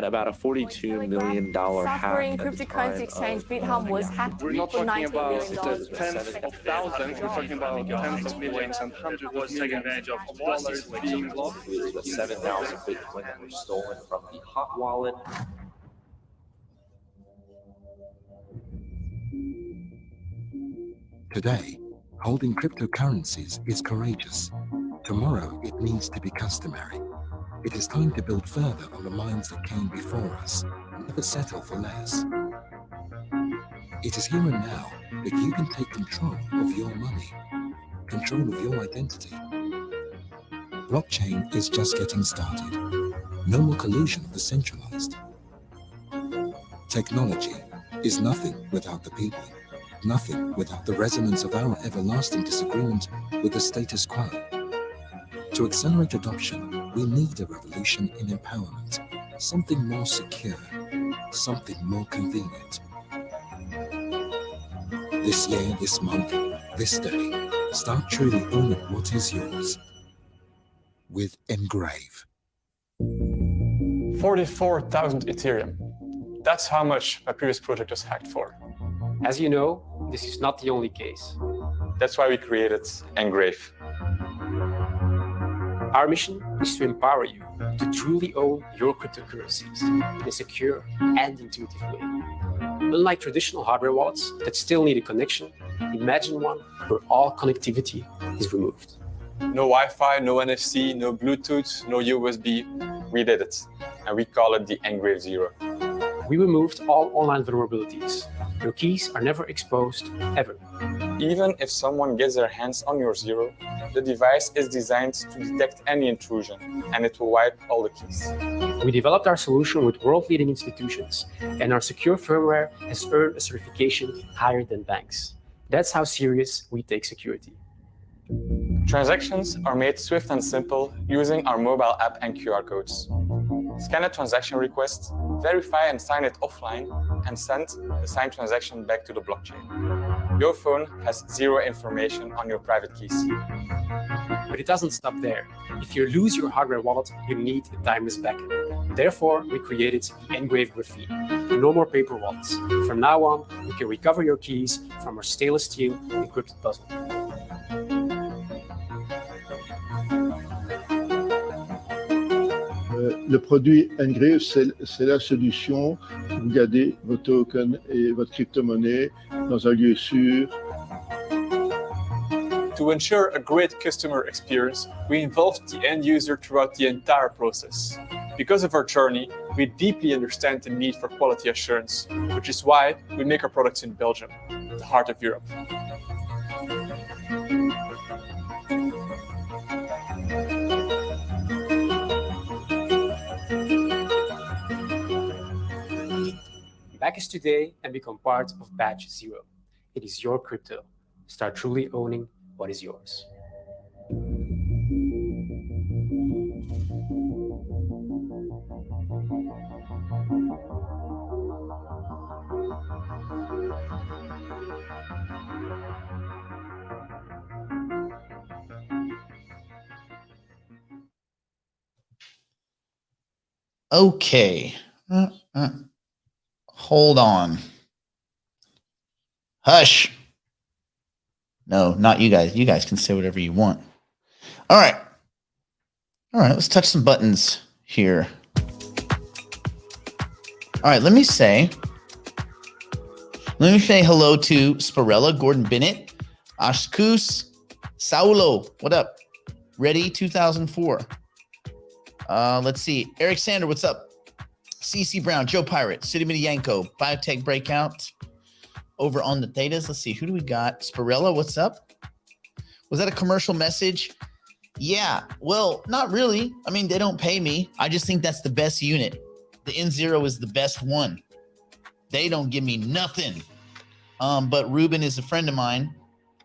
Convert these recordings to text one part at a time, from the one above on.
about a $42 million hack. Suffering cryptocurrency exchange Bithumb was hacked We're not for talking $19 about million. tens of thousands, we're talking about tens of millions and hundreds of millions of dollars being lost. The 7,000 Bitcoin that were stolen from the hot wallet. Today, holding cryptocurrencies is courageous. Tomorrow, it needs to be customary. It is time to build further on the minds that came before us and never settle for less. It is here and now that you can take control of your money, control of your identity. Blockchain is just getting started. No more collusion of the centralized. Technology is nothing without the people. Nothing without the resonance of our everlasting disagreement with the status quo. To accelerate adoption, we need a revolution in empowerment, something more secure, something more convenient. This year, this month, this day, start truly owning what is yours with Engrave. 44,000 Ethereum. That's how much my previous project was hacked for. As you know, this is not the only case. That's why we created Engrave. Our mission is to empower you to truly own your cryptocurrencies in a secure and intuitive way. Unlike traditional hardware wallets that still need a connection, imagine one where all connectivity is removed. No Wi-Fi, no NFC, no Bluetooth, no USB. We did it, and we call it the Engrave Zero. We removed all online vulnerabilities. Your keys are never exposed, ever. Even if someone gets their hands on your Zero, the device is designed to detect any intrusion, and it will wipe all the keys. We developed our solution with world-leading institutions, and our secure firmware has earned a certification higher than banks. That's how serious we take security. Transactions are made swift and simple using our mobile app and QR codes. Scan a transaction request, verify and sign it offline, and send the signed transaction back to the blockchain. Your phone has zero information on your private keys. But it doesn't stop there. If you lose your hardware wallet, you need a timeless backup. Therefore, we created the Engrave Graphene. No more paper wallets. From now on, you can recover your keys from our stainless steel encrypted puzzle. Le produit Engrave, c'est la solution pour garder vos tokens et votre crypto-monnaie dans un lieu sûr. To ensure a great customer experience, we involved the end user throughout the entire process. Because of our journey, we deeply understand the need for quality assurance, which is why we make our products in Belgium, the heart of Europe. Back us today and become part of Batch Zero. It is your crypto. Start truly owning what is yours. Okay. Hold on. Hush. No, not you guys. You guys can say whatever you want. All right. All right, let's touch some buttons here. All right, let me say hello to Spirella, Gordon Bennett, Ashkus, Saulo. What up? Ready 2004. Let's see. Eric Sander, what's up? CC Brown, Joe Pirate, City Yanko, Biotech Breakout. Over on the Thetas, let's see. Who do we got? Spirella, what's up? Was that a commercial message? Yeah, well, not really. I mean, they don't pay me. I just think that's the best unit. The N0 is the best one. They don't give me nothing. But Ruben is a friend of mine,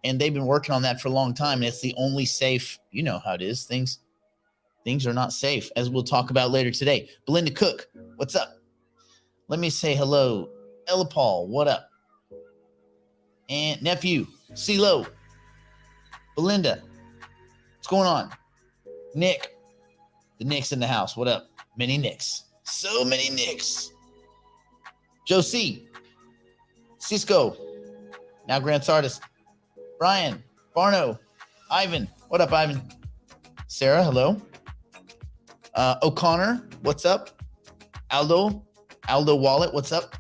and they've been working on that for a long time. And it's the only safe, you know how it is. Things are not safe, as we'll talk about later today. Belinda Cook, what's up? Let me say hello. Ella Paul, what up? And nephew, CeeLo. Belinda, what's going on? Nick, the Nick's in the house. What up? Many Nicks. So many Nicks. Josie, Cisco, now Grant's artist. Brian, Barno, Ivan. What up, Ivan? Sarah, hello. O'Connor, what's up? Aldo Wallet, what's up?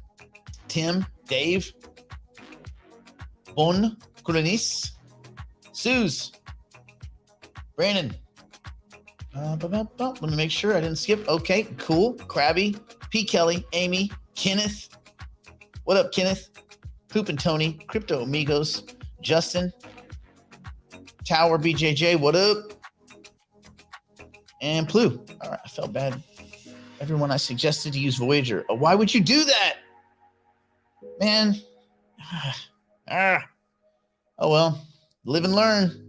Tim, Dave, Bon, Kulinis, Suze, Brandon. Let me make sure I didn't skip. Okay, cool. Krabby, P. Kelly, Amy, Kenneth. What up, Kenneth? Poop and Tony, Crypto Amigos, Justin, Tower BJJ, what up? And Plu. All right, I felt bad. Everyone I suggested to use Voyager. Oh, why would you do that? Man. Oh, well. Live and learn.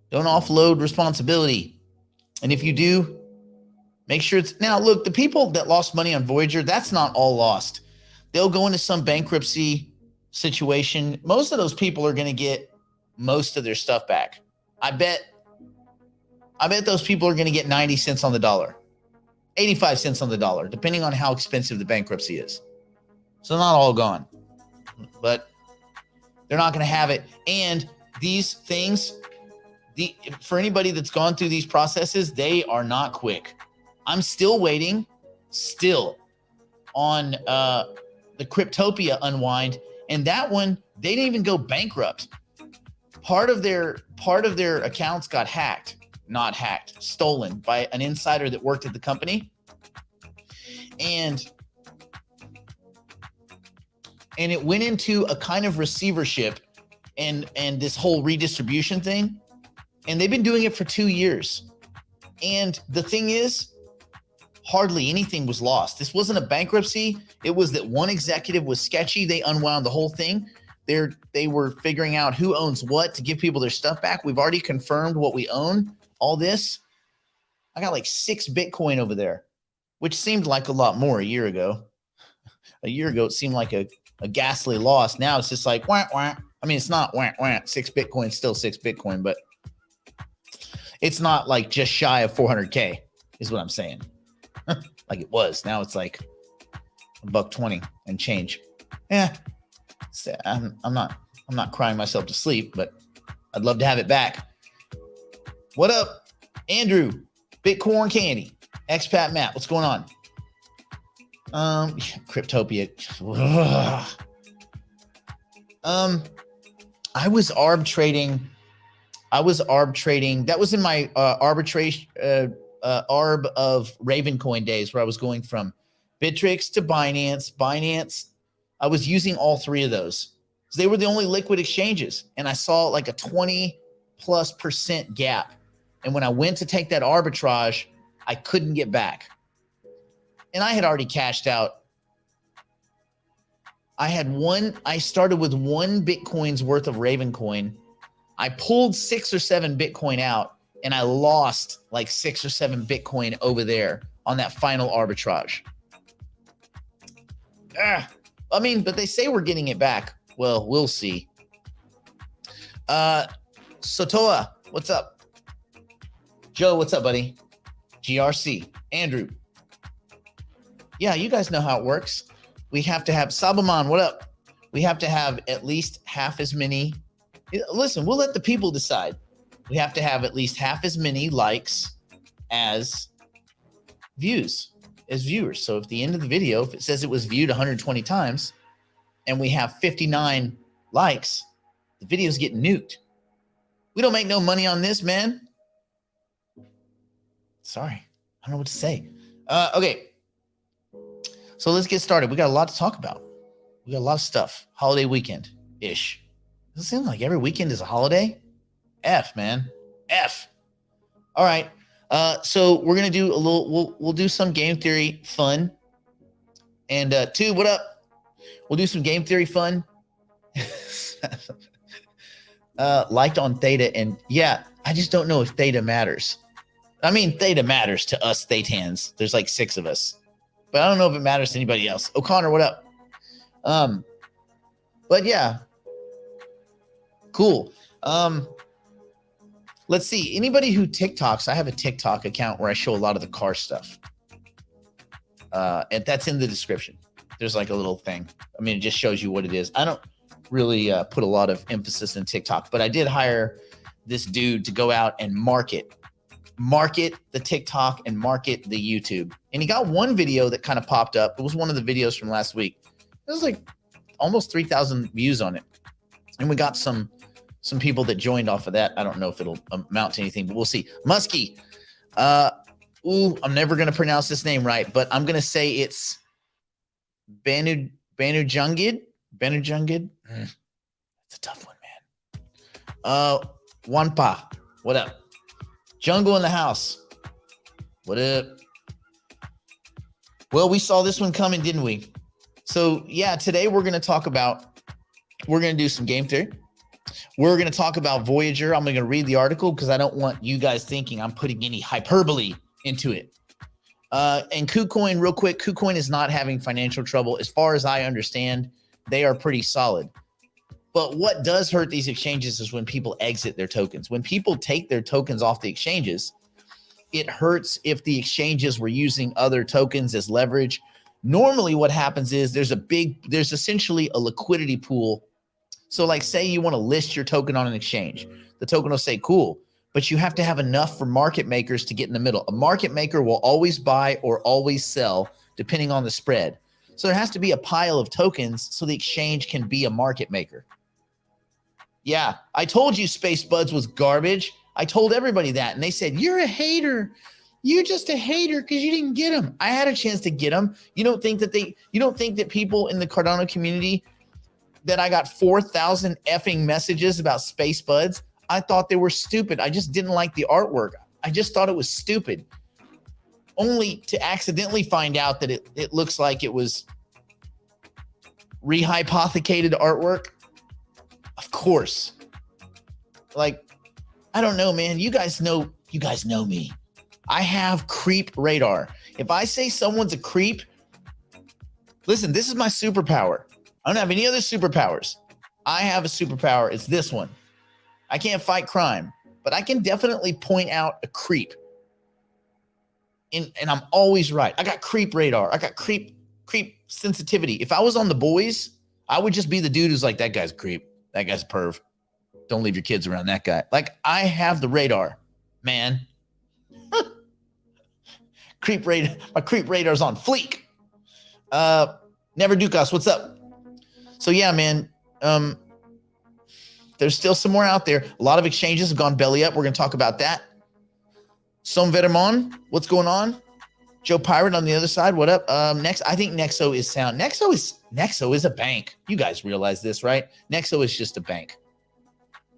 Don't offload responsibility. And if you do, make sure it's... Now, look, the people that lost money on Voyager, that's not all lost. They'll go into some bankruptcy situation. Most of those people are going to get most of their stuff back. I bet those people are going to get 90 cents on the dollar, 85 cents on the dollar, depending on how expensive the bankruptcy is. So not all gone, but they're not going to have it. And these things, for anybody that's gone through these processes, they are not quick. I'm still waiting, on the Cryptopia unwind, and that one, they didn't even go bankrupt. Part of their accounts got stolen by an insider that worked at the company. And it went into a kind of receivership and this whole redistribution thing. And they've been doing it for 2 years. And the thing is, hardly anything was lost. This wasn't a bankruptcy. It was that one executive was sketchy. They unwound the whole thing. They were figuring out who owns what to give people their stuff back. We've already confirmed what we own. All this. I got like 6 Bitcoin over there, which seemed like a lot more a year ago. A year ago, it seemed like a ghastly loss. Now it's just like, wah, wah. I mean, it's not wah, wah. 6 Bitcoin, still 6 Bitcoin, but it's not like just shy of 400K is what I'm saying. Like it was. Now it's like $1.20 and change. Yeah. I'm not crying myself to sleep, but I'd love to have it back. What up, Andrew? Bitcoin Candy, Expat Matt. What's going on? Cryptopia. I was arb trading. That was in my arbitration arb of Ravencoin days, where I was going from Bittrex to Binance. I was using all 3 of those. They were the only liquid exchanges, and I saw like a 20+% gap. And when I went to take that arbitrage, I couldn't get back. And I had already cashed out. I started with 1 Bitcoin's worth of Ravencoin. I pulled 6 or 7 Bitcoin out, and I lost like 6 or 7 Bitcoin over there on that final arbitrage. I mean, but they say we're getting it back. Well, we'll see. Sotoa, what's up? Joe, what's up, buddy? GRC, Andrew. Yeah, you guys know how it works. We have to have Sabaman, what up? We have to have at least half as many. Listen, we'll let the people decide. We have to have at least half as many likes as viewers. So if the end of the video, if it says it was viewed 120 times and we have 59 likes, the video's getting nuked. We don't make no money on this, man. Sorry, I don't know what to say. Okay, so let's get started. We got a lot to talk about. We got a lot of stuff. Holiday weekend-ish. Does it seem like every weekend is a holiday? F, man. F. All right. So we're gonna do a little. We'll do some game theory fun. And Tube, what up? We'll do some game theory fun. Liked on Theta, and yeah, I just don't know if Theta matters. I mean, Theta matters to us Thetans. There's like 6 of us, but I don't know if it matters to anybody else. O'Connor, what up? But yeah, cool. Let's see. Anybody who TikToks, I have a TikTok account where I show a lot of the car stuff. And that's in the description. There's like a little thing. I mean, it just shows you what it is. I don't really put a lot of emphasis in TikTok, but I did hire this dude to go out and market the TikTok and market the YouTube. And he got one video that kind of popped up. It was one of the videos from last week. It was like almost 3,000 views on it. And we got some people that joined off of that. I don't know if it'll amount to anything, but we'll see. Muskie. I'm never going to pronounce this name right, but I'm going to say it's Banujungid. Banujungid. It's a tough one, man. Wanpa. What up? Jungle in the house. What up? Well, we saw this one coming, didn't we? So yeah, today we're going to do some game theory. We're going to talk about Voyager. I'm going to read the article because I don't want you guys thinking I'm putting any hyperbole into it. And KuCoin, real quick, KuCoin is not having financial trouble. As far as I understand, they are pretty solid. But what does hurt these exchanges is when people exit their tokens. When people take their tokens off the exchanges, it hurts if the exchanges were using other tokens as leverage. Normally what happens is there's essentially a liquidity pool. So like say you want to list your token on an exchange. The token will say, cool, but you have to have enough for market makers to get in the middle. A market maker will always buy or always sell depending on the spread. So there has to be a pile of tokens so the exchange can be a market maker. Yeah, I told you Space Buds was garbage. I told everybody that, and they said, you're a hater. You're just a hater because you didn't get them. I had a chance to get them. You don't think that people in the Cardano community, that I got 4,000 effing messages about Space Buds? I thought they were stupid. I just didn't like the artwork. I just thought it was stupid. Only to accidentally find out that it looks like it was rehypothecated artwork. Of course. Like, I don't know, man. You guys know me. I have creep radar. If I say someone's a creep, listen, this is my superpower. I don't have any other superpowers. I have a superpower. It's this one. I can't fight crime, but I can definitely point out a creep. And I'm always right. I got creep radar. I got creep sensitivity. If I was on The Boys, I would just be the dude who's like, that guy's a creep. That guy's a perv. Don't leave your kids around that guy. Like, I have the radar, man. My creep radar's on fleek. Never Dukas, what's up? So yeah, man. There's still some more out there. A lot of exchanges have gone belly up. We're going to talk about that. Som Vetermon, what's going on? Joe Pirate on the other side, what up? Next, I think Nexo is sound. Nexo is a bank. You guys realize this, right? Nexo is just a bank.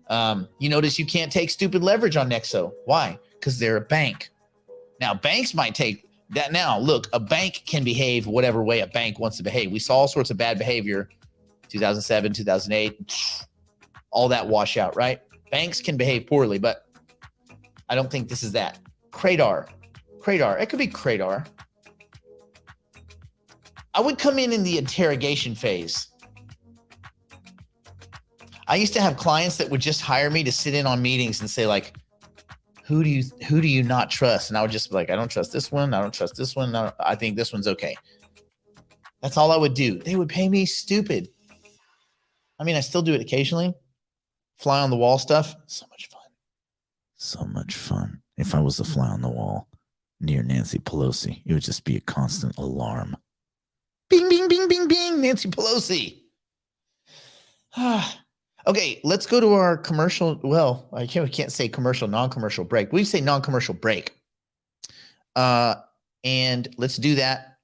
You notice you can't take stupid leverage on Nexo. Why? Because they're a bank. Now, banks might take that. Now, look, a bank can behave whatever way a bank wants to behave. We saw all sorts of bad behavior, 2007, 2008, all that wash out, right? Banks can behave poorly, but I don't think this is that. Cradar. It could be Cradar. I would come in the interrogation phase. I used to have clients that would just hire me to sit in on meetings and say like, who do you not trust? And I would just be like, I don't trust this one. I don't trust this one. I think this one's okay. That's all I would do. They would pay me stupid. I mean, I still do it occasionally. Fly on the wall stuff. So much fun. So much fun. If I was a fly on the wall near Nancy Pelosi, it would just be a constant alarm. Bing, bing, bing, bing, bing, Nancy Pelosi. Okay, let's go to our commercial. Well, we can't say commercial, non-commercial break. We say non-commercial break. And let's do that.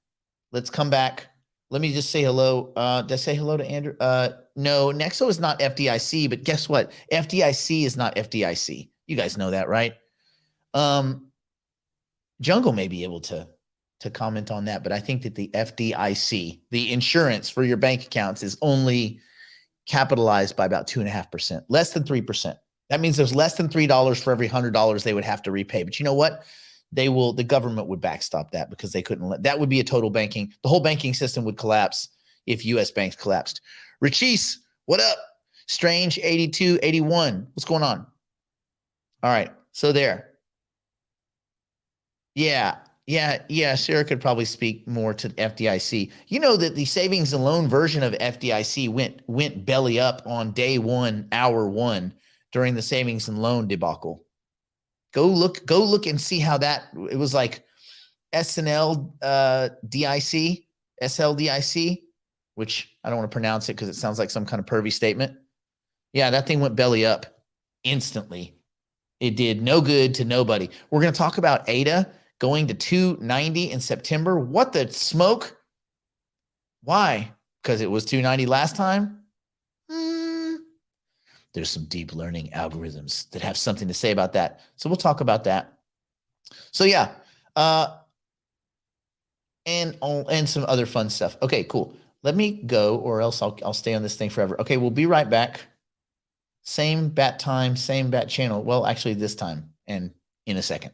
Let's come back. Let me just say hello. Did I say hello to Andrew? No, Nexo is not FDIC, but guess what? FDIC is not FDIC. You guys know that, right? Jungle may be able to comment on that, but I think that the FDIC, the insurance for your bank accounts, is only capitalized by about 2.5%, less than 3%. That means there's less than $3 for every $100 they would have to repay. But you know what? The government would backstop that because they couldn't that would be a total banking. The whole banking system would collapse if US banks collapsed. Richise, what up? Strange 8281. What's going on? All right. So there. Yeah. Yeah, Sarah could probably speak more to FDIC. You know that the savings and loan version of FDIC went belly up on day one, hour one, during the savings and loan debacle. Go look and see how that, it was like SNL DIC, SLDIC, which I don't want to pronounce it because it sounds like some kind of pervy statement. Yeah, that thing went belly up instantly. It did no good to nobody. We're going to talk about ADA going to 290 in September. What the smoke? Why? Because it was 290 last time? There's some deep learning algorithms that have something to say about that. So we'll talk about that. So yeah, and some other fun stuff. Okay, cool. Let me go, or else I'll stay on this thing forever. Okay, we'll be right back. Same bat time, same bat channel. Well, actually this time and in a second.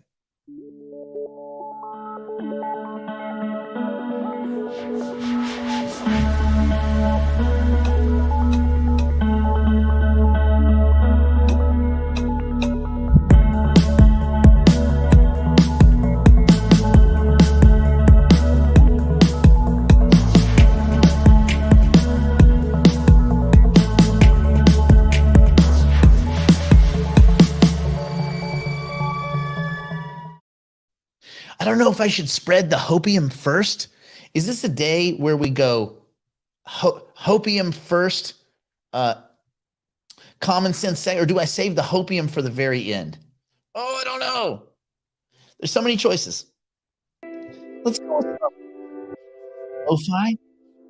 I don't know if I should spread the hopium first. Is this a day where we go hopium first, common sense say, or do I save the hopium for the very end? Oh, I don't know. There's so many choices. Let's go with lo-fi.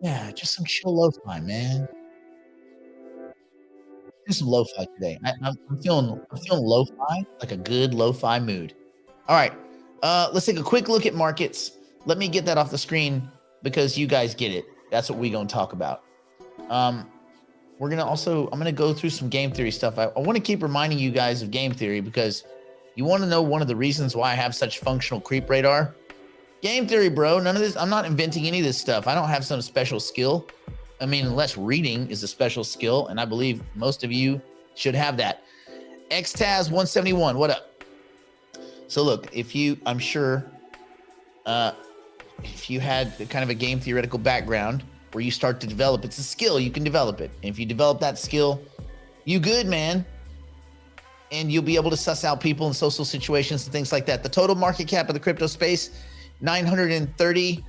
Yeah, just some chill lo-fi, man. Do some lo-fi today. I'm feeling lo-fi, like a good lo-fi mood. All right. Let's take a quick look at markets. Let me get that off the screen because you guys get it. That's what we're going to talk about. I'm going to go through some game theory stuff. I want to keep reminding you guys of game theory because you want to know one of the reasons why I have such functional creep radar. Game theory, bro. None of this. I'm not inventing any of this stuff. I don't have some special skill. I mean, unless reading is a special skill, and I believe most of you should have that. XTAS 171. What up? So look, I'm sure, if you had kind of a game theoretical background where you start to develop, it's a skill, you can develop it. And if you develop that skill, you good, man. And you'll be able to suss out people in social situations and things like that. The total market cap of the crypto space, 930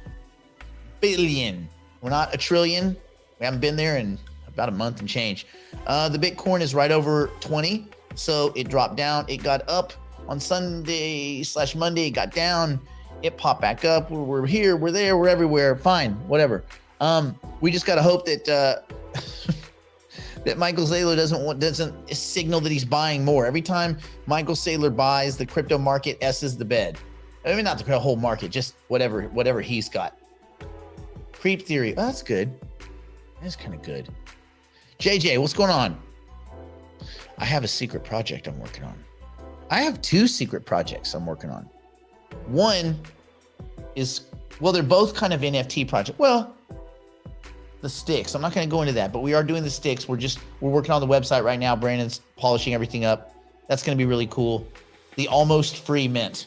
billion. We're not a trillion. We haven't been there in about a month and change. The Bitcoin is right over 20. So it dropped down, it got up. On Sunday/Monday, it got down. It popped back up. We're here, we're there, we're everywhere. Fine, whatever. We just gotta hope that that Michael Saylor doesn't signal that he's buying more. Every time Michael Saylor buys, the crypto market S's the bed. I mean, not the whole market, just whatever he's got. Creep theory. Oh, that's good. That's kind of good. JJ, what's going on? I have a secret project I'm working on. I have two secret projects I'm working on. One is, well, they're both kind of NFT projects. Well, the sticks. I'm not going to go into that, but we are doing the sticks. We're working on the website right now. Brandon's polishing everything up. That's going to be really cool. The almost free mint.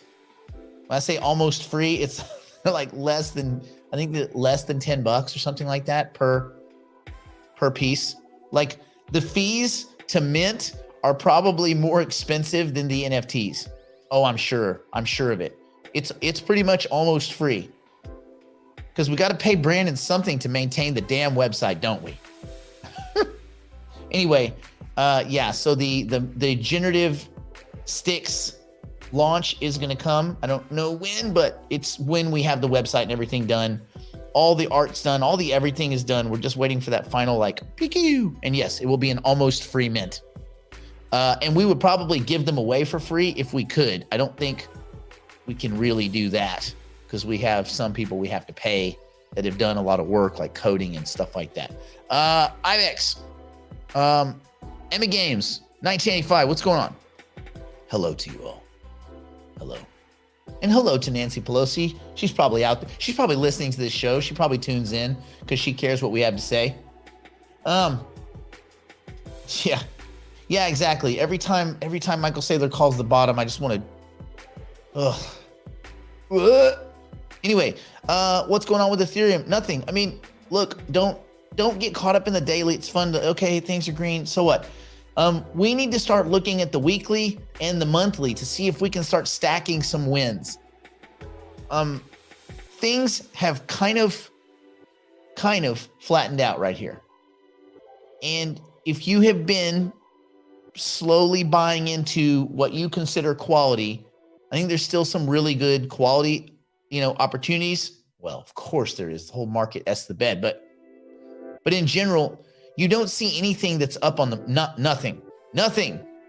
When I say almost free, it's like less than 10 bucks or something like that per piece. Like the fees to mint are probably more expensive than the NFTs. Oh, I'm sure of it. It's pretty much almost free because we got to pay Brandon something to maintain the damn website, don't we? Anyway, yeah. So the generative sticks launch is going to come. I don't know when, but it's when we have the website and everything done. All the art's done. All the everything is done. We're just waiting for that final peekaboo. And yes, it will be an almost free mint. And we would probably give them away for free if we could. I don't think we can really do that because we have some people we have to pay that have done a lot of work like coding and stuff like that. IBEX, Emma Games, 1985. What's going on? Hello to you all. Hello. And hello to Nancy Pelosi. She's probably out there. She's probably listening to this show. She probably tunes in because she cares what we have to say. Yeah, exactly. Every time Michael Saylor calls the bottom, I just want to, Anyway, what's going on with Ethereum? Nothing. I mean, look, don't get caught up in the daily. It's fun to, okay, things are green. So what? We need to start looking at the weekly and the monthly to see if we can start stacking some wins. Things have kind of flattened out right here. And if you have been slowly buying into what you consider quality, I think there's still some really good quality, opportunities. Well, of course there is. The whole market S the bed, but in general, you don't see anything that's up on the nothing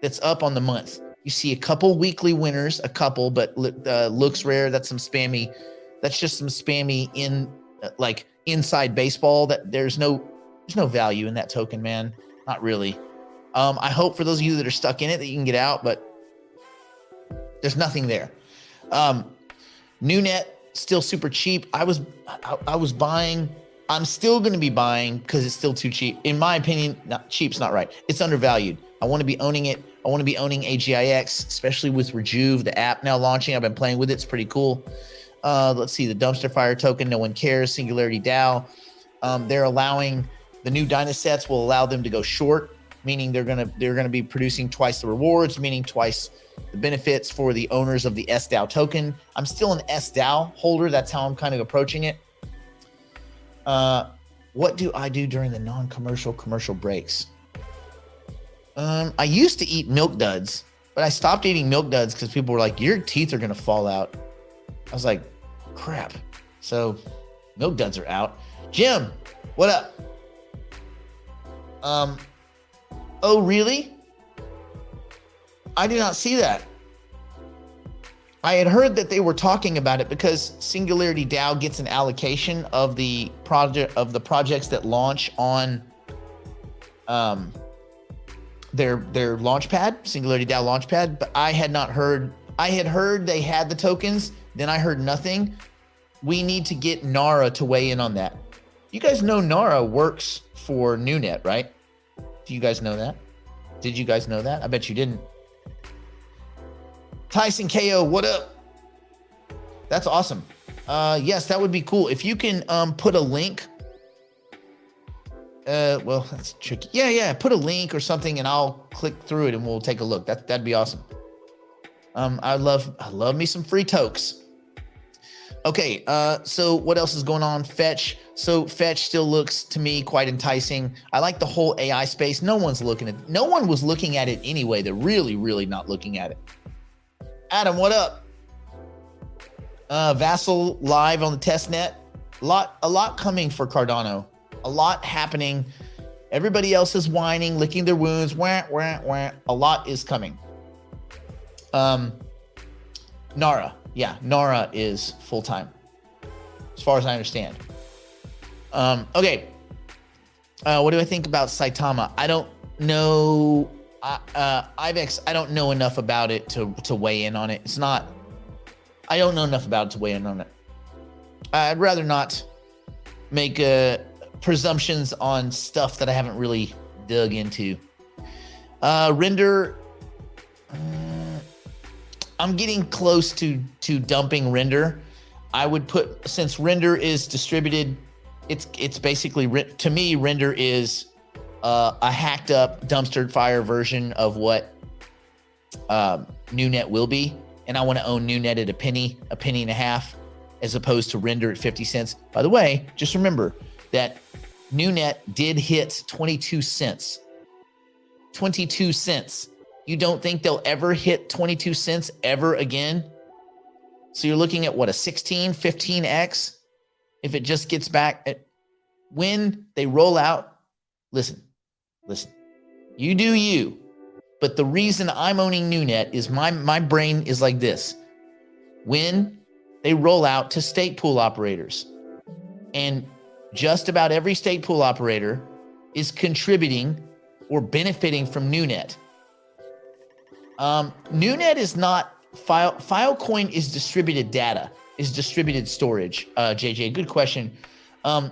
that's up on the month. You see a couple weekly winners, but looks rare. That's some spammy. That's just some spammy inside baseball. That there's no value in that token, man. Not really. I hope for those of you that are stuck in it that you can get out, but there's nothing there. NewNet still super cheap. I was buying. I'm still going to be buying because it's still too cheap. In my opinion, cheap's not right. It's undervalued. I want to be owning it. I want to be owning AGIX, especially with Rejuve, the app now launching. I've been playing with it. It's pretty cool. Let's see, the dumpster fire token. No one cares. Singularity DAO. They're allowing the new Dynasets will allow them to go short, meaning they're gonna be producing twice the rewards, meaning twice the benefits for the owners of the SDAO token. I'm still an SDAO holder. That's how I'm kind of approaching it. What do I do during the non-commercial commercial breaks? I used to eat milk duds, but I stopped eating milk duds because people were like, your teeth are going to fall out. I was like, crap. So milk duds are out. Jim, what up? Oh, really? I did not see that. I had heard that they were talking about it because Singularity DAO gets an allocation of the projects that launch on their launchpad, Singularity DAO launchpad. But I had not heard. I had heard they had the tokens. Then I heard nothing. We need to get Nara to weigh in on that. You guys know Nara works for NewNet, right? Do you guys know that? Did you guys know that? I bet you didn't. Tyson KO, what up? That's awesome. Yes, that would be cool. If you can put a link. Well, that's tricky. Yeah. Put a link or something and I'll click through it and we'll take a look. That'd be awesome. I love me some free tokes. Okay, so what else is going on? Fetch. So Fetch still looks to me quite enticing. I like the whole AI space. No one was looking at it anyway. They're really not looking at it. Adam, what up? Vassal live on the test net. A lot coming for Cardano. A lot happening. Everybody else is whining, licking their wounds. Wah, wah, wah. A lot is coming. Nara. Yeah, Nara is full-time, as far as I understand. Okay. What do I think about Saitama? I don't know. Ivex, I don't know enough about it to weigh in on it. I don't know enough about it to weigh in on it. I'd rather not make presumptions on stuff that I haven't really dug into. Render. I'm getting close to dumping Render. I would put, since Render is distributed, it's basically, to me, Render is a hacked up dumpster fire version of what NewNet will be. And I want to own NewNet at a penny and a half, as opposed to Render at 50 cents. By the way, just remember that NewNet did hit 22 cents. 22 cents. You don't think they'll ever hit 22 cents ever again? So you're looking at what, a 16, 15x? If it just gets back at when they roll out, listen, you do you. But the reason I'm owning NewNet is my brain is like this. When they roll out to stake pool operators, and just about every stake pool operator is contributing or benefiting from NewNet. NewNet is not Filecoin is distributed data, is distributed storage. JJ, good question.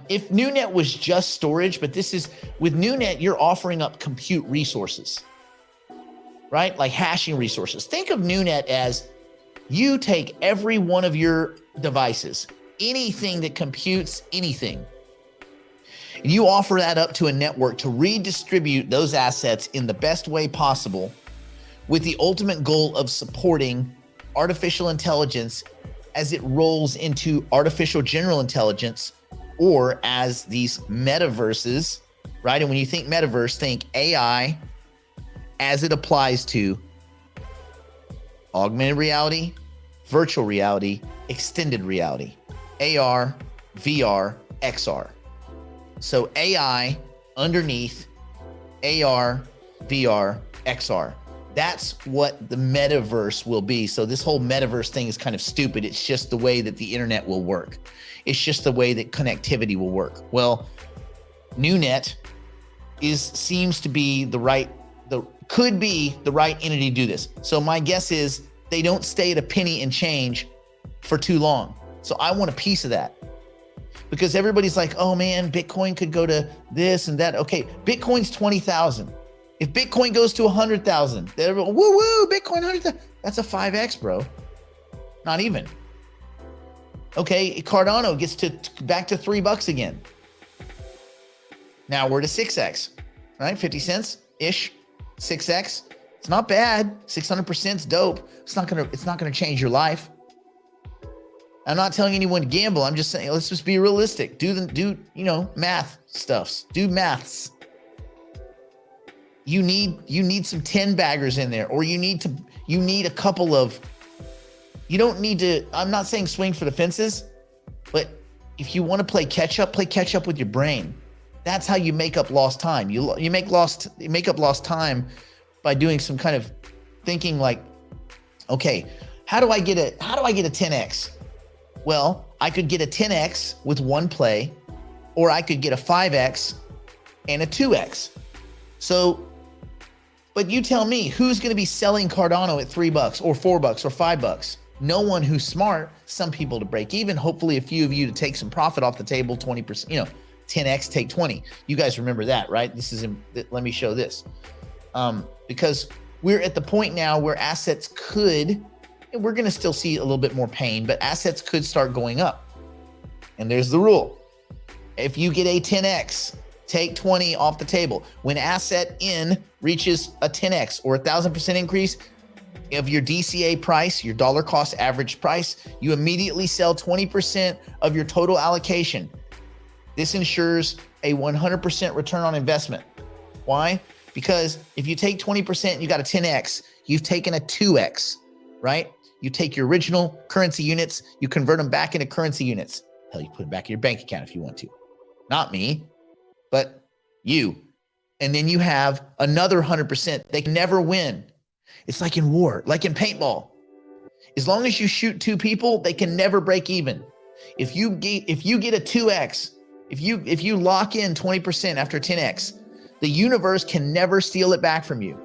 If NewNet was just storage, but this is with NewNet, you're offering up compute resources, right? Like hashing resources. Think of NewNet as you take every one of your devices anything that computes anything. And you offer that up to a network to redistribute those assets in the best way possible, with the ultimate goal of supporting artificial intelligence as it rolls into artificial general intelligence, or as these metaverses, right? And when you think metaverse, think AI as it applies to augmented reality, virtual reality, extended reality, AR, VR, XR. So AI underneath AR, VR, XR. That's what the metaverse will be. So this whole metaverse thing is kind of stupid. It's just the way that the internet will work. It's just the way that connectivity will work. Well, NewNet seems to be could be the right entity to do this. So my guess is they don't stay at a penny and change for too long. So I want a piece of that, because everybody's like, oh man, Bitcoin could go to this and that. Okay, Bitcoin's 20,000. If Bitcoin goes to 100,000, they're woo woo, Bitcoin 100,000. That's a 5x, bro. Not even. Okay, Cardano gets back to $3 again. Now we're to 6x, right? 50 cents ish, 6x. It's not bad. 600% is dope. It's not gonna change your life. I'm not telling anyone to gamble. I'm just saying, let's just be realistic. Do math stuffs. Do maths. You need some 10 baggers in there, or you need a couple of, you don't need to, I'm not saying swing for the fences, but if you want to play catch up with your brain. That's how you make up lost time. You make up lost time by doing some kind of thinking like, okay, how do I get a 10x? Well, I could get a 10x with one play, or I could get a 5x and a 2x. So, but you tell me, who's going to be selling Cardano at $3 or $4 or $5? No one who's smart. Some people to break even. Hopefully a few of you to take some profit off the table, 20%, 10x, take 20. You guys remember that, right? Let me show this. Because we're at the point now where assets could, and we're going to still see a little bit more pain, but assets could start going up. And there's the rule. If you get a 10x, take 20 off the table. When asset in reaches a 10x or 1,000% increase of your DCA price, your dollar cost average price, you immediately sell 20% of your total allocation. This ensures a 100% return on investment. Why? Because if you take 20% and you got a 10x, you've taken a 2x, right? You take your original currency units, you convert them back into currency units. Hell, you put them back in your bank account if you want to. Not me, but you. And then you have another 100%. They can never win. It's like in war, like in paintball. As long as you shoot two people, they can never break even. If you get a 2x, if you lock in 20% after 10x, the universe can never steal it back from you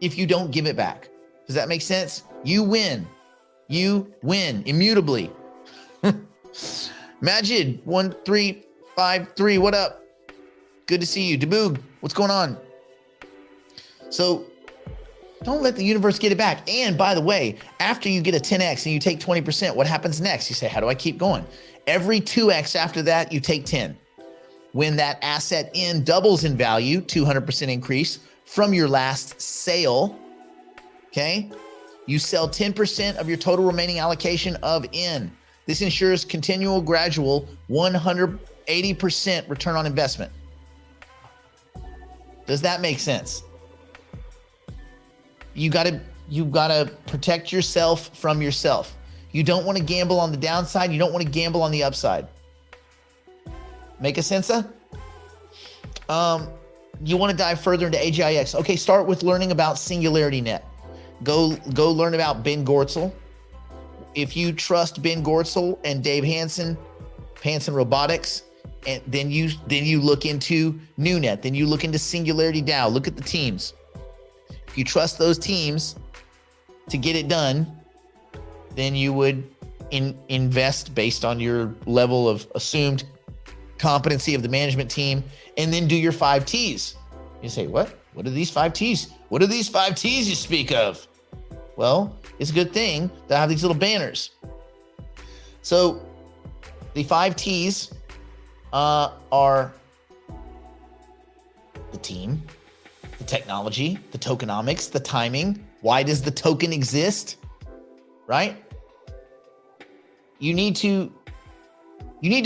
if you don't give it back. Does that make sense? You win. You win immutably. Majid 1353, what up? Good to see you. Daboog, what's going on? So don't let the universe get it back. And by the way, after you get a 10x and you take 20%, what happens next? You say, how do I keep going? Every 2x after that, you take 10. When that asset in doubles in value, 200% increase from your last sale, okay? You sell 10% of your total remaining allocation of in. This ensures continual, gradual, 180% return on investment. Does that make sense? You gotta protect yourself from yourself. You don't want to gamble on the downside. You don't want to gamble on the upside. Make a sense? You want to dive further into AGIX. Okay, start with learning about Singularity Net. Go learn about Ben Gortzel. If you trust Ben Gortzel and Dave Hansen Robotics, and then you look into NewNet, then you look into Singularity DAO. Look at the teams. If you trust those teams to get it done, then you would invest based on your level of assumed competency of the management team, and then do your 5 T's. You say, what? What are these 5 T's? What are these 5 T's you speak of? Well, it's a good thing that I have these little banners. So The 5 T's are the team, the technology, the tokenomics, the timing. Why does the token exist? Right? You need to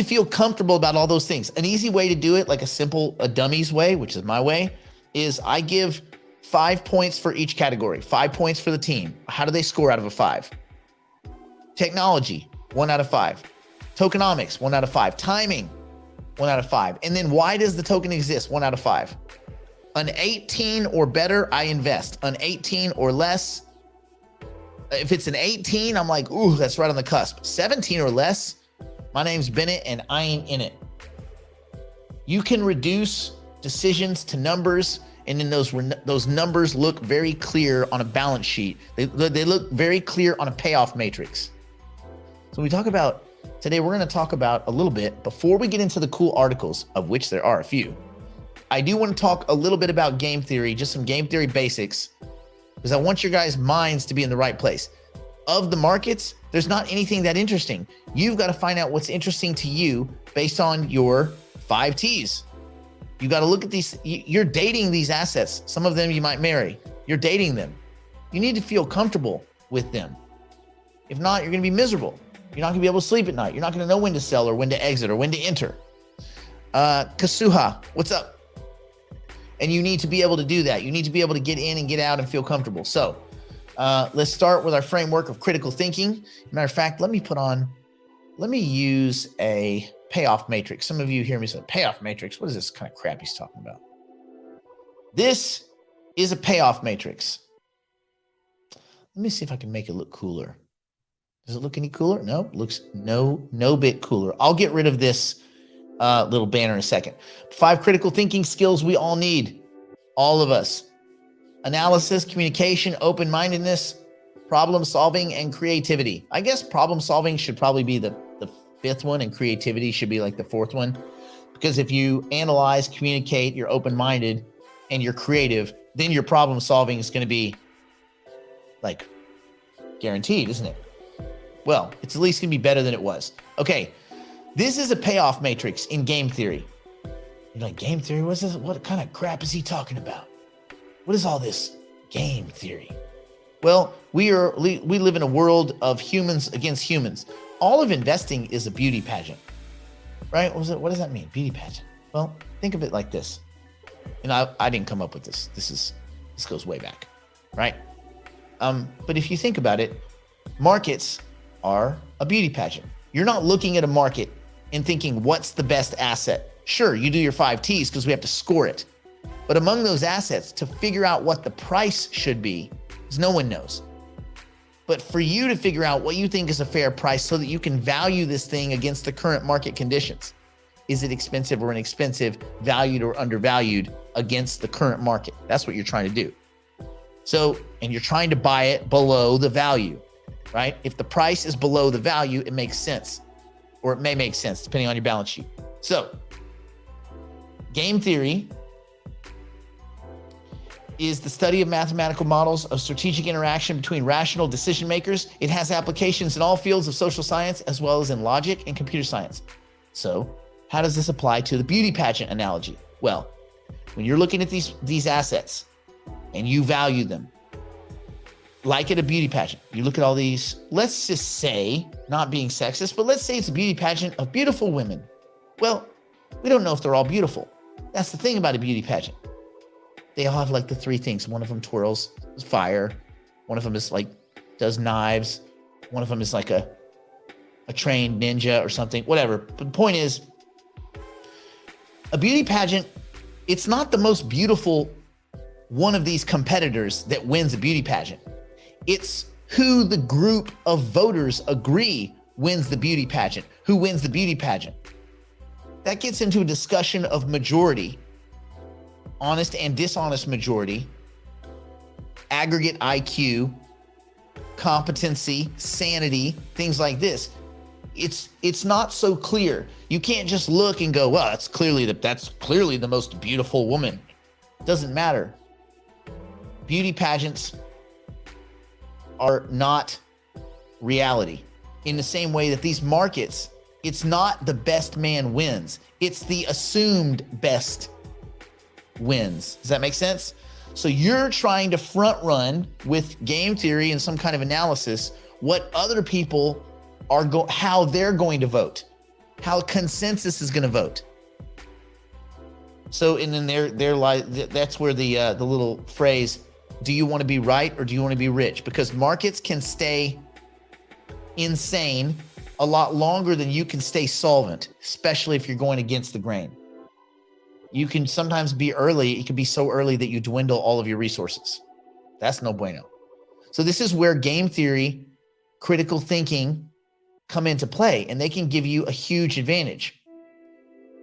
feel comfortable about all those things. An easy way to do it, like a dummy's way, which is my way, is I give 5 points for each category, 5 points for the team. How do they score out of a 5? Technology, 1 out of 5. Tokenomics, 1 out of 5. Timing, 1 out of 5. And then why does the token exist? 1 out of 5. An 18 or better, I invest. An 18 or less, if it's an 18, I'm like, ooh, that's right on the cusp. 17 or less, my name's Bennett and I ain't in it. You can reduce decisions to numbers, and then those numbers look very clear on a balance sheet. They look very clear on a payoff matrix. So we talk about, today we're going to talk about a little bit, before we get into the cool articles, of which there are a few, I do want to talk a little bit about game theory, just some game theory basics, because I want your guys' minds to be in the right place. Of the markets, there's not anything that interesting. You've got to find out what's interesting to you based on your 5 T's. You got to look at these. You're dating these assets. Some of them you might marry. You're dating them. You need to feel comfortable with them. If not, you're going to be miserable. You're not going to be able to sleep at night. You're not going to know when to sell or when to exit or when to enter. Kasuha, what's up? And you need to be able to do that. You need to be able to get in and get out and feel comfortable. So let's start with our framework of critical thinking. Matter of fact, let me use a payoff matrix. Some of you hear me say payoff matrix. What is this kind of crap he's talking about? This is a payoff matrix. Let me see if I can make it look cooler. Does it look any cooler? No, looks no bit cooler. I'll get rid of this little banner in a second. 5 critical thinking skills we all need. All of us. Analysis, communication, open-mindedness, problem solving, and creativity. I guess problem solving should probably be the 5th one, and creativity should be like the 4th one. Because if you analyze, communicate, you're open-minded, and you're creative, then your problem solving is going to be like guaranteed, isn't it? Well, it's at least going to be better than it was. Okay, this is a payoff matrix in game theory. You're like, game theory? What's this? What kind of crap is he talking about? What is all this game theory? Well, we live in a world of humans against humans. All of investing is a beauty pageant, right? What does that mean? Beauty pageant. Well, think of it like this. And I didn't come up with this. This goes way back, right? But if you think about it, markets are a beauty pageant. You're not looking at a market and thinking, what's the best asset? Sure, you do your 5 T's because we have to score it. But among those assets, to figure out what the price should be, because no one knows. But for you to figure out what you think is a fair price so that you can value this thing against the current market conditions. Is it expensive or inexpensive, valued or undervalued against the current market? That's what you're trying to do. So, and you're trying to buy it below the value, right? If the price is below the value, it makes sense, or it may make sense depending on your balance sheet. So, game theory is the study of mathematical models of strategic interaction between rational decision makers. It has applications in all fields of social science as well as in logic and computer science. So how does this apply to the beauty pageant analogy? Well, when you're looking at these assets and you value them, like at a beauty pageant, you look at all these, let's just say, not being sexist, but let's say it's a beauty pageant of beautiful women. Well, we don't know if they're all beautiful. That's the thing about a beauty pageant. They all have like the 3 things. One of them twirls fire. One of them is like does knives. One of them is like a trained ninja or something, whatever. But the point is, a beauty pageant, it's not the most beautiful one of these competitors that wins a beauty pageant. It's who the group of voters agree wins the beauty pageant. Who wins the beauty pageant? That gets into a discussion of majority, honest and dishonest majority, aggregate IQ, competency, sanity, things like this. It's not so clear. You can't just look and go, well, that's clearly the most beautiful woman. Doesn't matter. Beauty pageants are not reality. In the same way that these markets It's not the best man wins. It's the assumed best wins. Does that make sense? So you're trying to front run with game theory and some kind of analysis what other people are how they're going to vote, how consensus is going to vote. So and then that's where the little phrase, do you want to be right or do you want to be rich? Because markets can stay insane a lot longer than you can stay solvent, especially if you're going against the grain. You can sometimes be early. It can be so early that you dwindle all of your resources. That's no bueno. So this is where game theory, critical thinking come into play, and they can give you a huge advantage.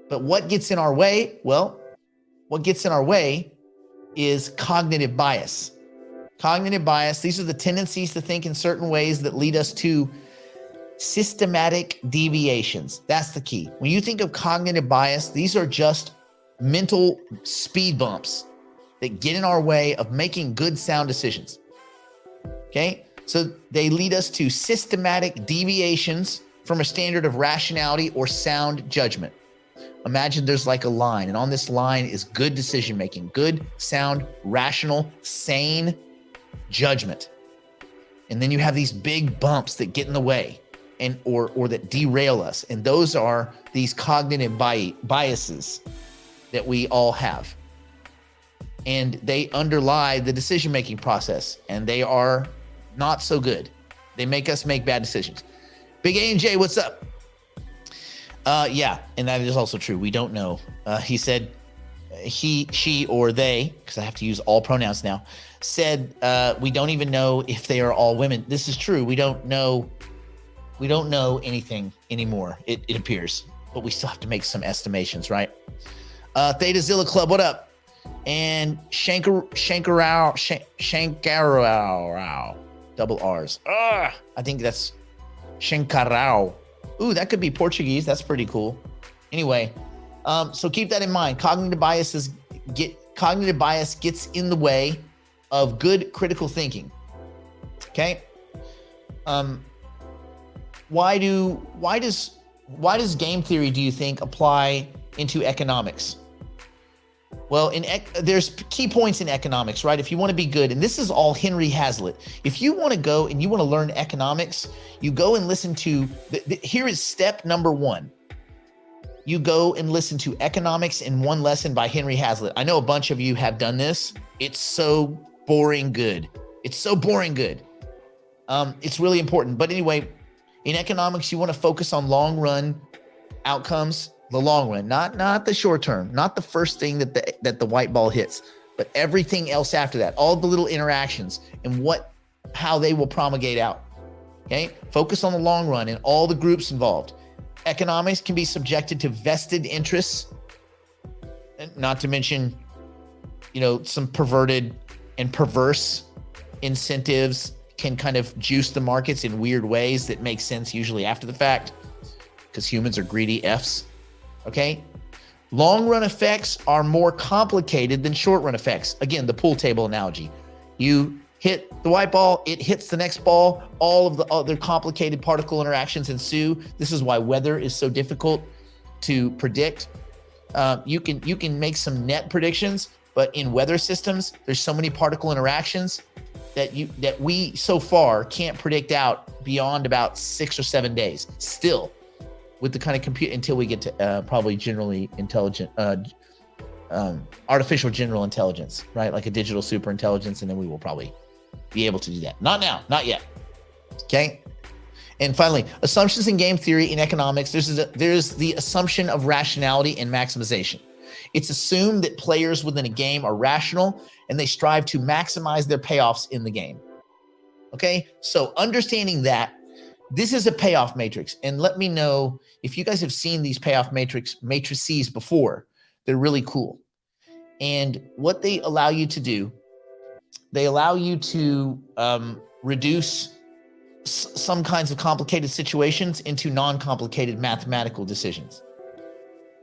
But what gets in our way? Well, what gets in our way is cognitive bias. Cognitive bias, these are the tendencies to think in certain ways that lead us to systematic deviations. That's the key. When you think of cognitive bias, these are just mental speed bumps that get in our way of making good, sound decisions. Okay? So they lead us to systematic deviations from a standard of rationality or sound judgment. Imagine there's like a line, and on this line is good decision making, good, sound, rational, sane judgment. And then you have these big bumps that get in the way and or that derail us. And those are these cognitive biases that we all have. And they underlie the decision-making process, and they are not so good. They make us make bad decisions. Big A and J, what's up? Yeah, and that is also true. We don't know. He said he, she, or they, because I have to use all pronouns now, said we don't even know if they are all women. This is true. We don't know anything anymore, it appears, but we still have to make some estimations, right? Theta Zilla Club, what up? And Shankarao, double R's. I think that's Shankarao. Ooh, that could be Portuguese. That's pretty cool. Anyway, so keep that in mind. Cognitive bias gets in the way of good critical thinking. Okay. Why does game theory, do you think, apply into economics? Well, there's key points in economics, right? If you want to be good, and this is all Henry Hazlitt. If you want to go and you want to learn economics, you go and listen to, here is step number one. You go and listen to Economics in One Lesson by Henry Hazlitt. I know a bunch of you have done this. It's so boring good. It's so boring good. It's really important. But anyway, in economics, you want to focus on long run outcomes, the long run, not the short term, not the first thing that the white ball hits, but everything else after that, all the little interactions and how they will promulgate out. Okay, focus on the long run and all the groups involved. Economics can be subjected to vested interests, not to mention, some perverted and perverse incentives can kind of juice the markets in weird ways that make sense usually after the fact, because humans are greedy Fs. Okay. Long run effects are more complicated than short run effects. Again, the pool table analogy. You hit the white ball, it hits the next ball, all of the other complicated particle interactions ensue. This is why weather is so difficult to predict. You can make some net predictions, but in weather systems, there's so many particle interactions that we so far can't predict out beyond about 6 or 7 days still, with the kind of compute until we get to probably generally intelligent, artificial general intelligence, right? Like a digital super intelligence. And then we will probably be able to do that. Not now, not yet. Okay. And finally, assumptions in game theory in economics. There's the assumption of rationality and maximization. It's assumed that players within a game are rational and they strive to maximize their payoffs in the game. Okay. So understanding that, this is a payoff matrix. And let me know if you guys have seen these payoff matrices before. They're really cool. And what they allow you to do, they allow you to reduce some kinds of complicated situations into non-complicated mathematical decisions.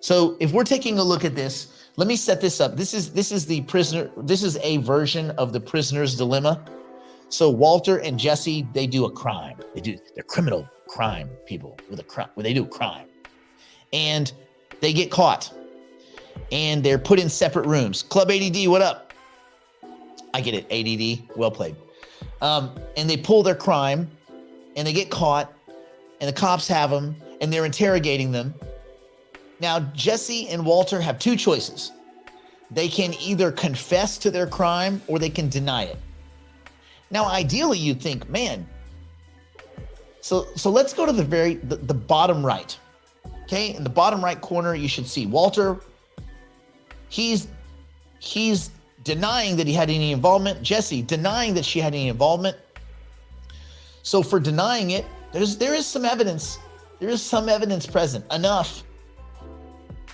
So if we're taking a look at this, let me set this up. This is the prisoner. This is a version of the prisoner's dilemma. So Walter and Jesse, they do a crime. They're criminal crime people with a crime. They do a crime. and they get caught and they're put in separate rooms. Club ADD, what up? I get it, ADD, well played. And they pull their crime and they get caught and the cops have them and they're interrogating them. Now, Jesse and Walter have two choices. They can either confess to their crime or they can deny it. Now, ideally, you'd think, man, so let's go to the bottom right. Okay, in the bottom right corner, you should see Walter. He's denying that he had any involvement. Jesse denying that she had any involvement. So for denying it, there is some evidence. There is some evidence present, enough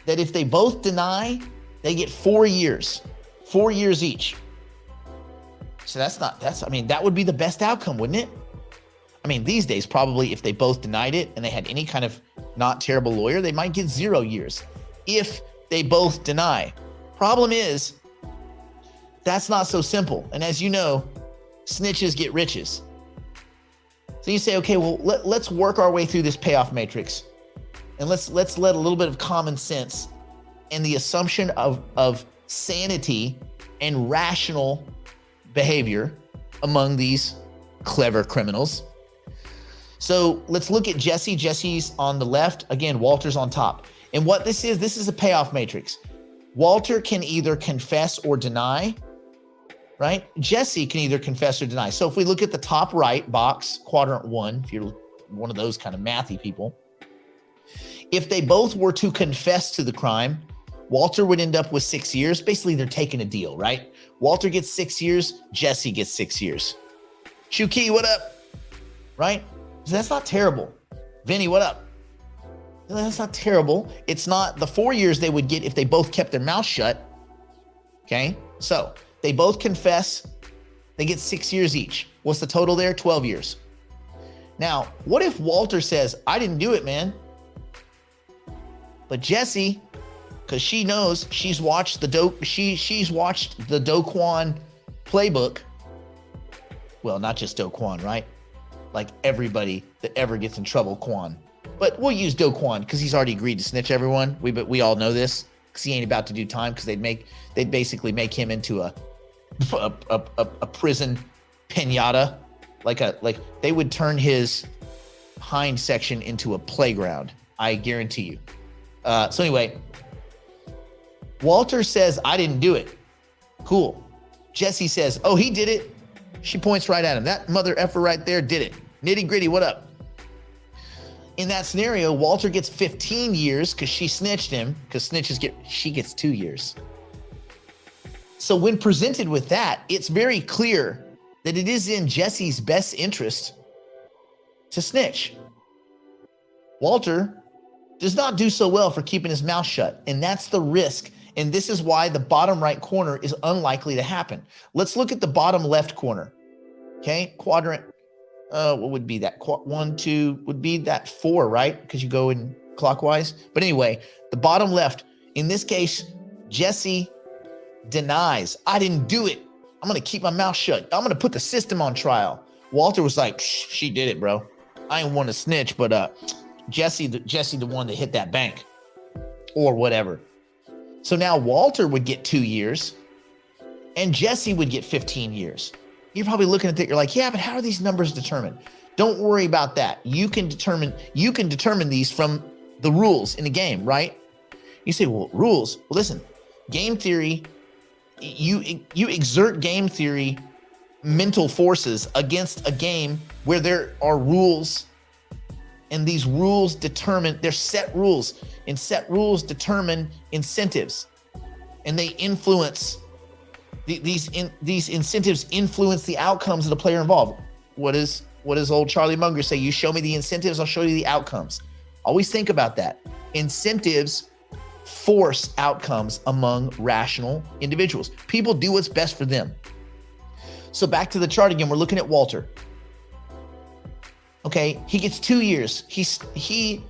that if they both deny, they get 4 years, 4 years each. So that would be the best outcome, wouldn't it? I mean, these days, probably if they both denied it and they had any kind of not terrible lawyer, they might get 0 years if they both deny. Problem is, that's not so simple. And as you know, snitches get riches. So you say, okay, well, let's work our way through this payoff matrix. And let's let a little bit of common sense and the assumption of sanity and rational behavior among these clever criminals. So let's look at Jesse. Jesse's on the left. Again, Walter's on top. And what this is a payoff matrix. Walter can either confess or deny, right? Jesse can either confess or deny. So if we look at the top right box, quadrant 1, if you're one of those kind of mathy people, if they both were to confess to the crime, Walter would end up with 6 years. Basically, they're taking a deal, right? Walter gets 6 years, Jesse gets 6 years. Shuki, what up? Right? So that's not terrible. Vinny, what up? That's not terrible. It's not the 4 years they would get if they both kept their mouth shut. Okay? So they both confess. They get 6 years each. What's the total there? 12 years. Now, what if Walter says, I didn't do it, man? But Jesse, because she knows she's watched the she's watched the Do Kwon playbook. Well, not just Do Kwon, right? Like everybody that ever gets in trouble, Kwon. But we'll use Do Kwon because he's already agreed to snitch everyone. We all know this because he ain't about to do time because they'd basically make him into a prison pinata, like they would turn his hind section into a playground. I guarantee you. So anyway, Walter says, I didn't do it. Cool. Jesse says, oh, he did it. She points right at him. That mother effer right there did it. Nitty gritty, what up? In that scenario, Walter gets 15 years because she snitched him, because she gets 2 years. So when presented with that, it's very clear that it is in Jesse's best interest to snitch. Walter does not do so well for keeping his mouth shut, and that's the risk. And this is why the bottom right corner is unlikely to happen. Let's look at the bottom left corner. Okay, quadrant, what would be that? 1, 2 would be that 4, right? Because you go in clockwise. But anyway, the bottom left, in this case, Jesse denies, I didn't do it. I'm going to keep my mouth shut. I'm going to put the system on trial. Walter was like, she did it, bro. I ain't want to snitch, but Jesse the one that hit that bank or whatever. So now Walter would get 2 years and Jesse would get 15 years. You're probably looking at that. You're like, yeah, but how are these numbers determined? Don't worry about that. You can determine these from the rules in the game, right? You say, well, rules. Well, listen, game theory, you exert game theory mental forces against a game where there are rules, and these rules determine, they're set rules, and set rules determine incentives, and they influence these incentives influence the outcomes of the player involved. What does old Charlie Munger say? You show me the incentives, I'll show you the outcomes. Always think about that. Incentives force outcomes among rational individuals. People do what's best for them. So back to the chart again, we're looking at Walter. Okay, he gets 2 years. He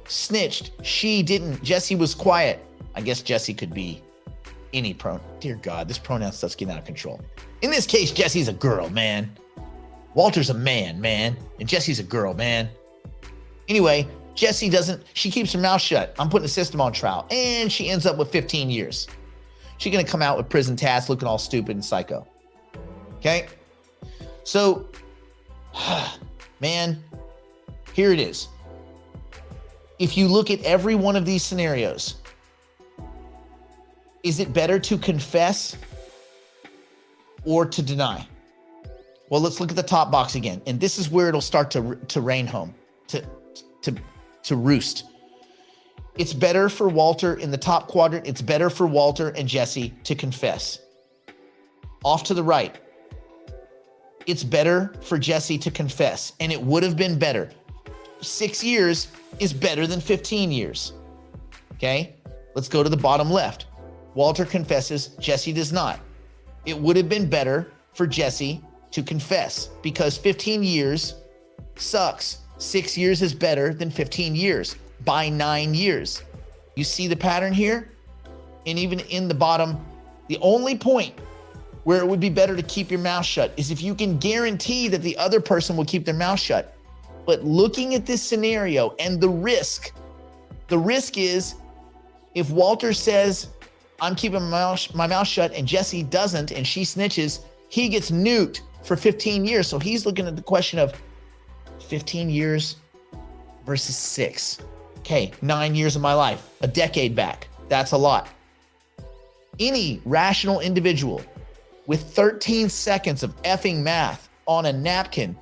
snitched. She didn't. Jesse was quiet. I guess Jesse could be any pronoun. Dear God, this pronoun stuff's getting out of control. In this case, Jesse's a girl, man. Walter's a man, and Jesse's a girl, man. Anyway, Jesse doesn't, she keeps her mouth shut. I'm putting the system on trial. And she ends up with 15 years. She's going to come out with prison tats looking all stupid and psycho. Okay? So, man, here it is. If you look at every one of these scenarios, is it better to confess or to deny? Well, let's look at the top box again. And this is where it'll start to rain home, to roost. It's better for Walter in the top quadrant. It's better for Walter and Jesse to confess. Off to the right, it's better for Jesse to confess, and it would have been better. 6 years is better than 15 years. Okay, let's go to the bottom left. Walter confesses, Jesse does not. It would have been better for Jesse to confess because 15 years sucks. 6 years is better than 15 years by 9 years. You see the pattern here? And even in the bottom, the only point where it would be better to keep your mouth shut is if you can guarantee that the other person will keep their mouth shut. But looking at this scenario and the risk is if Walter says, I'm keeping my mouth shut and Jesse doesn't and she snitches, he gets nuked for 15 years. So he's looking at the question of 15 years versus 6. Okay, 9 years of my life, a decade back. That's a lot. Any rational individual with 13 seconds of effing math on a napkin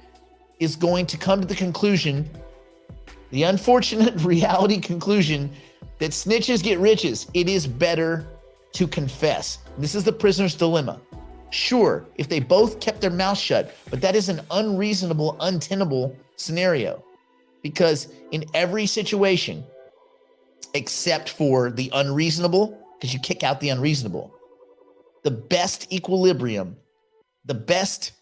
is going to come to the conclusion, the unfortunate reality conclusion, that snitches get riches. It is better to confess. This is the prisoner's dilemma. Sure, if they both kept their mouth shut, but that is an unreasonable, untenable scenario. Because in every situation, except for the unreasonable, because you kick out the unreasonable, the best equilibrium, the best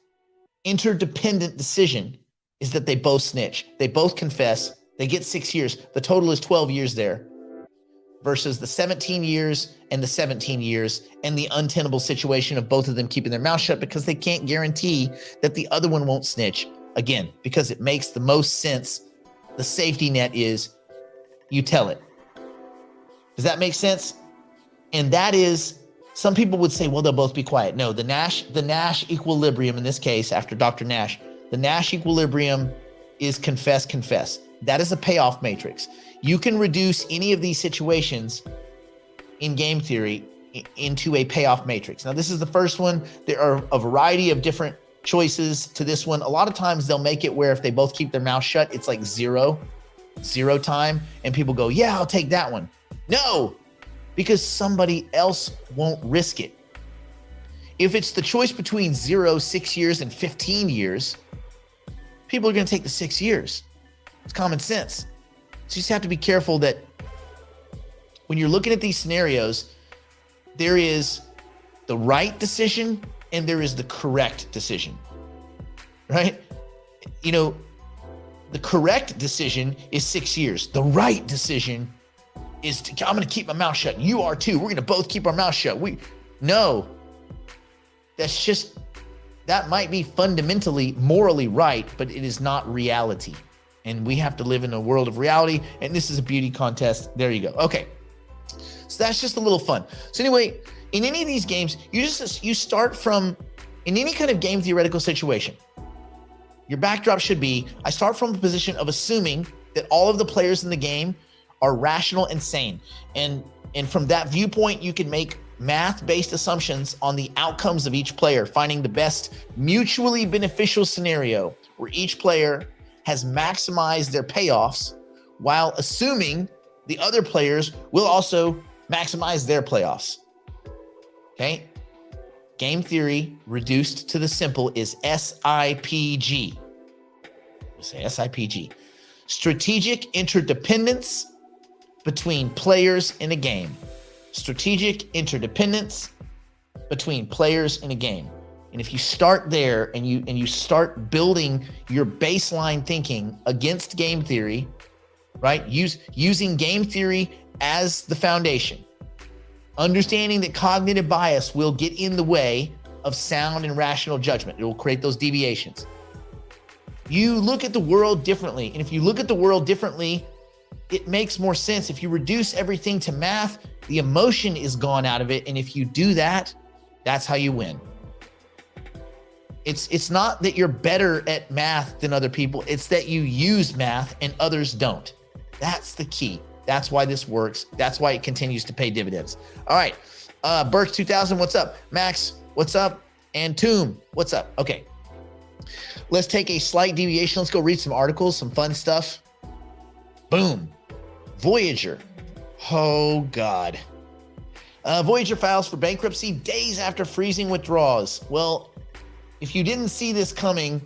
interdependent decision is that they both snitch. They both confess. They get 6 years. The total is 12 years there versus the 17 years and the 17 years and the untenable situation of both of them keeping their mouth shut because they can't guarantee that the other one won't snitch. Again, because it makes the most sense. The safety net is you tell it. Does that make sense? And that is, some people would say, well, they'll both be quiet. No, the Nash equilibrium in this case, after Dr. Nash, the Nash equilibrium is confess, confess. That is a payoff matrix. You can reduce any of these situations in game theory into a payoff matrix. Now, this is the first one. There are a variety of different choices to this one. A lot of times they'll make it where if they both keep their mouth shut, it's like zero time. And people go, yeah, I'll take that one. No, because somebody else won't risk it. If it's the choice between 0, 6 years, and 15 years, people are going to take the 6 years. It's common sense. So you just have to be careful that when you're looking at these scenarios, there is the right decision and there is the correct decision, right? You know, the correct decision is 6 years. The right decision is I'm going to keep my mouth shut. You are too. We're going to both keep our mouth shut. No, that's just, that might be fundamentally morally right, but it is not reality. And we have to live in a world of reality. And this is a beauty contest. There you go. Okay. So that's just a little fun. So anyway, in any of these games, you start from, in any kind of game theoretical situation, your backdrop should be, I start from a position of assuming that all of the players in the game are rational and sane. And from that viewpoint, you can make math-based assumptions on the outcomes of each player, finding the best mutually beneficial scenario where each player has maximized their payoffs while assuming the other players will also maximize their playoffs. Okay? Game theory reduced to the simple is SIPG. We'll say SIPG. Strategic interdependence between players in a game. Strategic interdependence between players in a game. And if you start there and you start building your baseline thinking against game theory, right? Using game theory as the foundation, understanding that cognitive bias will get in the way of sound and rational judgment. It will create those deviations. You look at the world differently. And if you look at the world differently it makes more sense. If you reduce everything to math, the emotion is gone out of it. And if you do that, that's how you win. It's not that you're better at math than other people. It's that you use math and others don't. That's the key. That's why this works. That's why it continues to pay dividends. All right. Burks 2000, what's up? Max, what's up? And Tomb, what's up? Okay. Let's take a slight deviation. Let's go read some articles, some fun stuff. Boom. Voyager. Oh, God. Voyager files for bankruptcy days after freezing withdrawals. Well, if you didn't see this coming,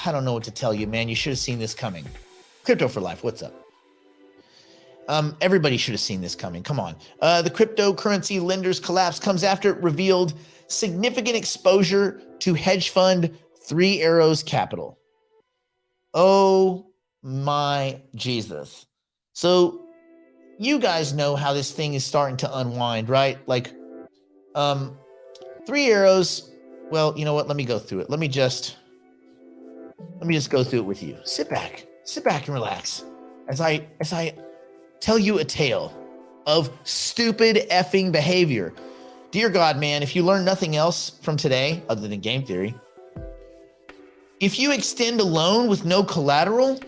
I don't know what to tell you, man. You should have seen this coming. Crypto for Life, what's up? Everybody should have seen this coming. Come on. The cryptocurrency lenders collapse comes after it revealed significant exposure to hedge fund Three Arrows Capital. Oh my Jesus. So you guys know how this thing is starting to unwind, right? Like, Three Arrows. Well, you know what? Let me go through it. Let me just go through it with you. Sit back and relax as I tell you a tale of stupid effing behavior. Dear God, man, if you learn nothing else from today other than game theory, if you extend a loan with no collateral,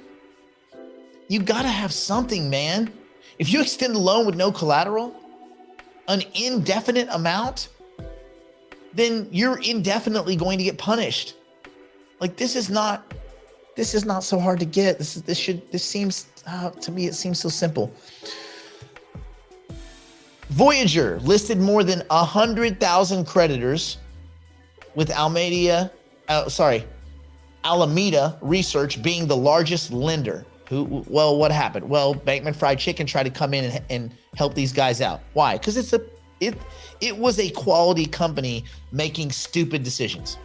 you got to have something, man. If you extend a loan with no collateral, an indefinite amount, then you're indefinitely going to get punished. Like, this is not so hard to get. This seems to me, it seems so simple. Voyager listed more than 100,000 creditors with Alameda Research being the largest lender. Well, what happened? Well, Bankman Fried Chicken tried to come in and help these guys out. Why? Because it was a quality company making stupid decisions.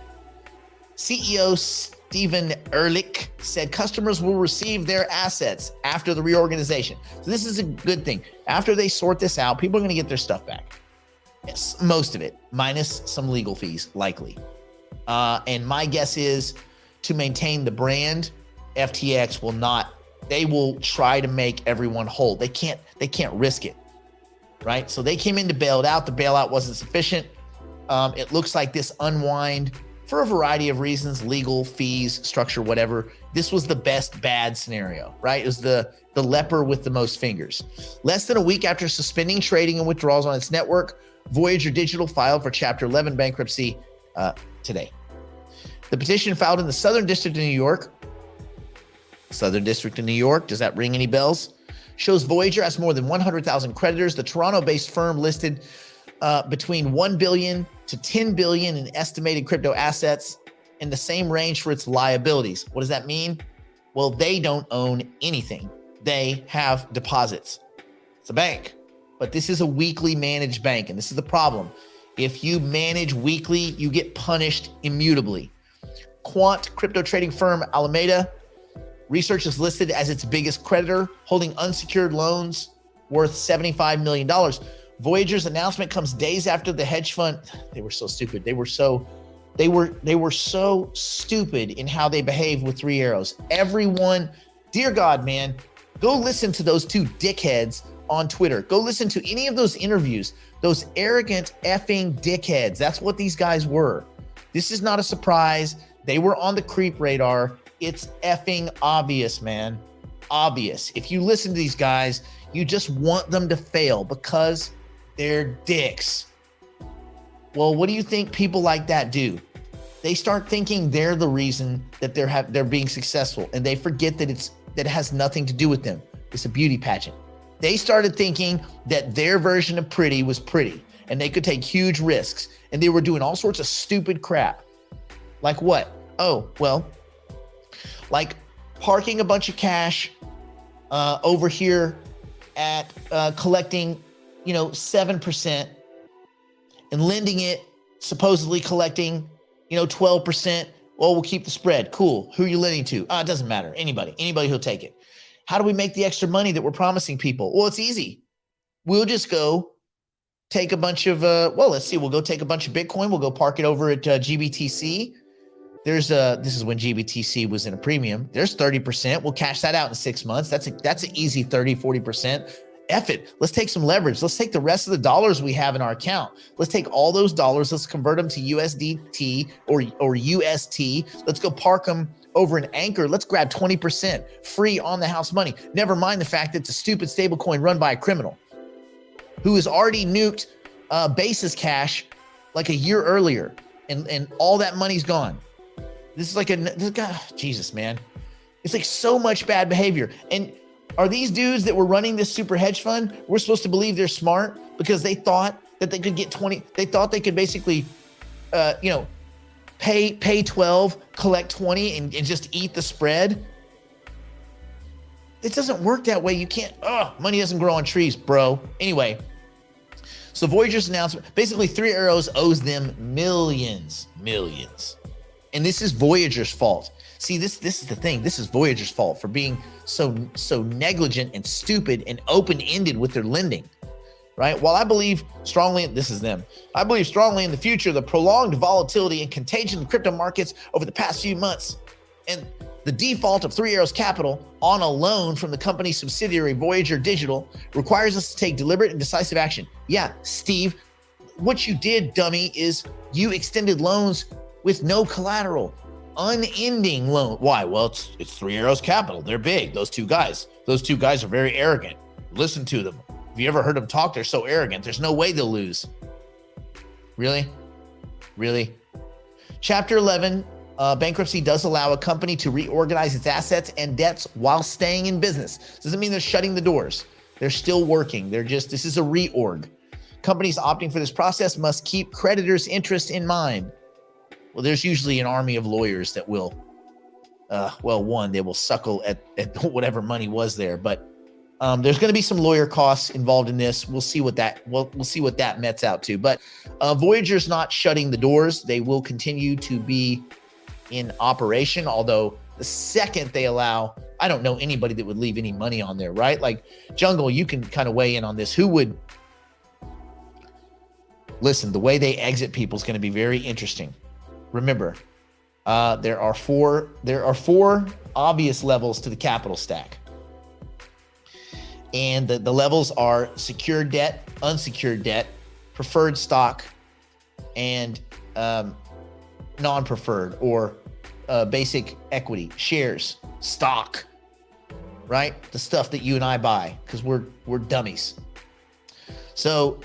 CEO Stephen Ehrlich said customers will receive their assets after the reorganization. So this is a good thing. After they sort this out, people are going to get their stuff back. Yes, most of it, minus some legal fees, likely. And my guess is to maintain the brand, FTX will not. They will try to make everyone whole. They can't risk it, right? So they came in to bail it out. The bailout wasn't sufficient. It looks like this unwind, for a variety of reasons, legal, fees, structure, whatever. This was the best bad scenario, right? It was the leper with the most fingers. Less than a week after suspending trading and withdrawals on its network, Voyager Digital filed for Chapter 11 bankruptcy today. The petition filed in the Southern District of New York. Southern District of New York, does that ring any bells? Shows Voyager has more than 100,000 creditors. The Toronto-based firm listed between 1 billion to 10 billion in estimated crypto assets, in the same range for its liabilities. What does that mean? Well, they don't own anything. They have deposits. It's a bank, but this is a weekly managed bank, and this is the problem. If you manage weekly, you get punished immutably. Quant crypto trading firm Alameda Research is listed as its biggest creditor, holding unsecured loans worth $75 million. Voyager's announcement comes days after the hedge fund. They were so stupid. They were so stupid in how they behaved with Three Arrows. Everyone, dear God, man, go listen to those two dickheads on Twitter. Go listen to any of those interviews. Those arrogant effing dickheads. That's what these guys were. This is not a surprise. They were on the creep radar. It's effing obvious, man. Obvious. If you listen to these guys, you just want them to fail because they're dicks. Well, what do you think people like that do? They start thinking they're the reason that they're being successful, and they forget that it has nothing to do with them. It's a beauty pageant. They started thinking that their version of pretty was pretty, and they could take huge risks, and they were doing all sorts of stupid crap. Like what? Oh, well, like parking a bunch of cash over here at collecting, 7% and lending it, supposedly collecting, 12%. Well, we'll keep the spread. Cool. Who are you lending to? It doesn't matter. Anybody who'll take it. How do we make the extra money that we're promising people? Well, it's easy. We'll just go take a bunch of, we'll go take a bunch of Bitcoin. We'll go park it over at GBTC. This is when GBTC was in a premium. There's 30%. We'll cash that out in 6 months. That's an easy 30, 40%. F it. Let's take some leverage. Let's take the rest of the dollars we have in our account. Let's take all those dollars. Let's convert them to USDT or UST. Let's go park them over an Anchor. Let's grab 20% free on the house money. Never mind the fact that it's a stupid stable coin run by a criminal who has already nuked Basis Cash like a year earlier, and all that money's gone. This is like Jesus, man. It's like so much bad behavior. And are these dudes that were running this super hedge fund, we're supposed to believe they're smart because they thought that they could get 20, they thought they could basically, pay 12, collect 20 and just eat the spread? It doesn't work that way. You can't, money doesn't grow on trees, bro. Anyway, so Voyager's announcement, basically 3 Arrows owes them millions. And this is Voyager's fault. See, this is the thing. This is Voyager's fault for being so negligent and stupid and open-ended with their lending, right? While I believe strongly, this is them. I believe strongly in the future, the prolonged volatility and contagion of crypto markets over the past few months, and the default of 3 Arrows Capital on a loan from the company's subsidiary Voyager Digital requires us to take deliberate and decisive action. Yeah, Steve, what you did, dummy, is you extended loans with no collateral, unending loan. Why? Well, it's 3 Arrows Capital. They're big. Those two guys are very arrogant. Listen to them. Have you ever heard them talk? They're so arrogant. There's no way they'll lose. Really? Chapter 11, bankruptcy does allow a company to reorganize its assets and debts while staying in business. Doesn't mean they're shutting the doors. They're still working. this is a reorg. Companies opting for this process must keep creditors' interest in mind. Well, there's usually an army of lawyers that will, they will suckle at whatever money was there. But there's going to be some lawyer costs involved in this. We'll see what that nets out to. But Voyager's not shutting the doors. They will continue to be in operation. Although the second they allow, I don't know anybody that would leave any money on there, right? Like Jungle, you can kind of weigh in on this. Who would listen? The way they exit people is going to be very interesting. Remember, there are four obvious levels to the capital stack. And the levels are secured debt, unsecured debt, preferred stock, and non-preferred or basic equity, shares, stock, right? The stuff that you and I buy because we're dummies. So,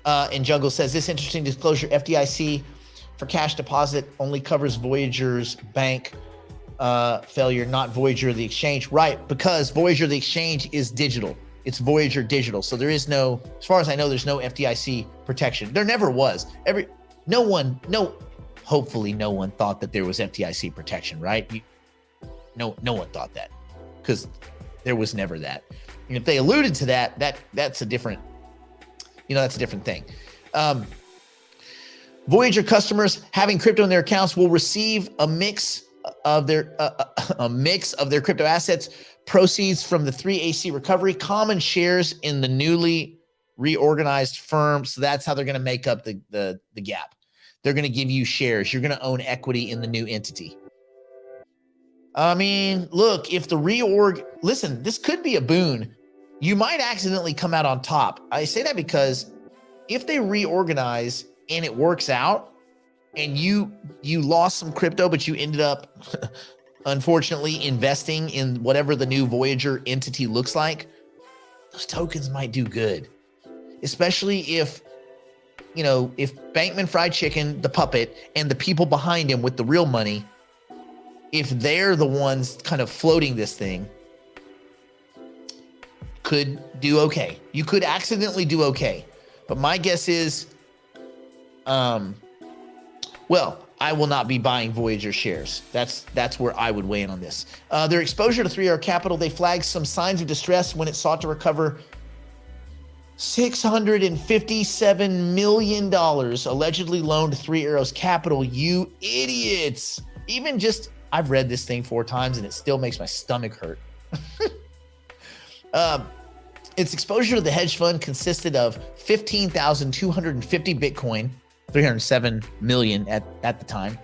and Jungle says, this interesting disclosure, FDIC for cash deposit only covers Voyager's bank failure, not Voyager the exchange. Right, because Voyager the exchange is digital. It's Voyager Digital. So there is no, as far as I know, there's no FDIC protection. There never was. Hopefully no one thought that there was FDIC protection, right? No one thought that because there was never that. And if they alluded to that's a different, that's a different thing. Voyager customers having crypto in their accounts will receive a mix of their crypto assets, proceeds from the 3AC recovery, common shares in the newly reorganized firm. So that's how they're going to make up the gap. They're going to give you shares. You're going to own equity in the new entity. I mean, look, if the reorg, listen, this could be a boon. You might accidentally come out on top. I say that because if they reorganize and it works out and you lost some crypto, but you ended up unfortunately investing in whatever the new Voyager entity looks like, those tokens might do good. Especially if Bankman Fried Chicken, the puppet, and the people behind him with the real money, if they're the ones kind of floating this thing, could do okay. You could accidentally do okay. But my guess is, I will not be buying Voyager shares. That's where I would weigh in on this. Their exposure to 3 Arrows Capital, they flagged some signs of distress when it sought to recover $657 million allegedly loaned to 3 Arrows Capital. You idiots. I've read this thing 4 times and it still makes my stomach hurt. Its exposure to the hedge fund consisted of 15,250 Bitcoin, 307 million at the time,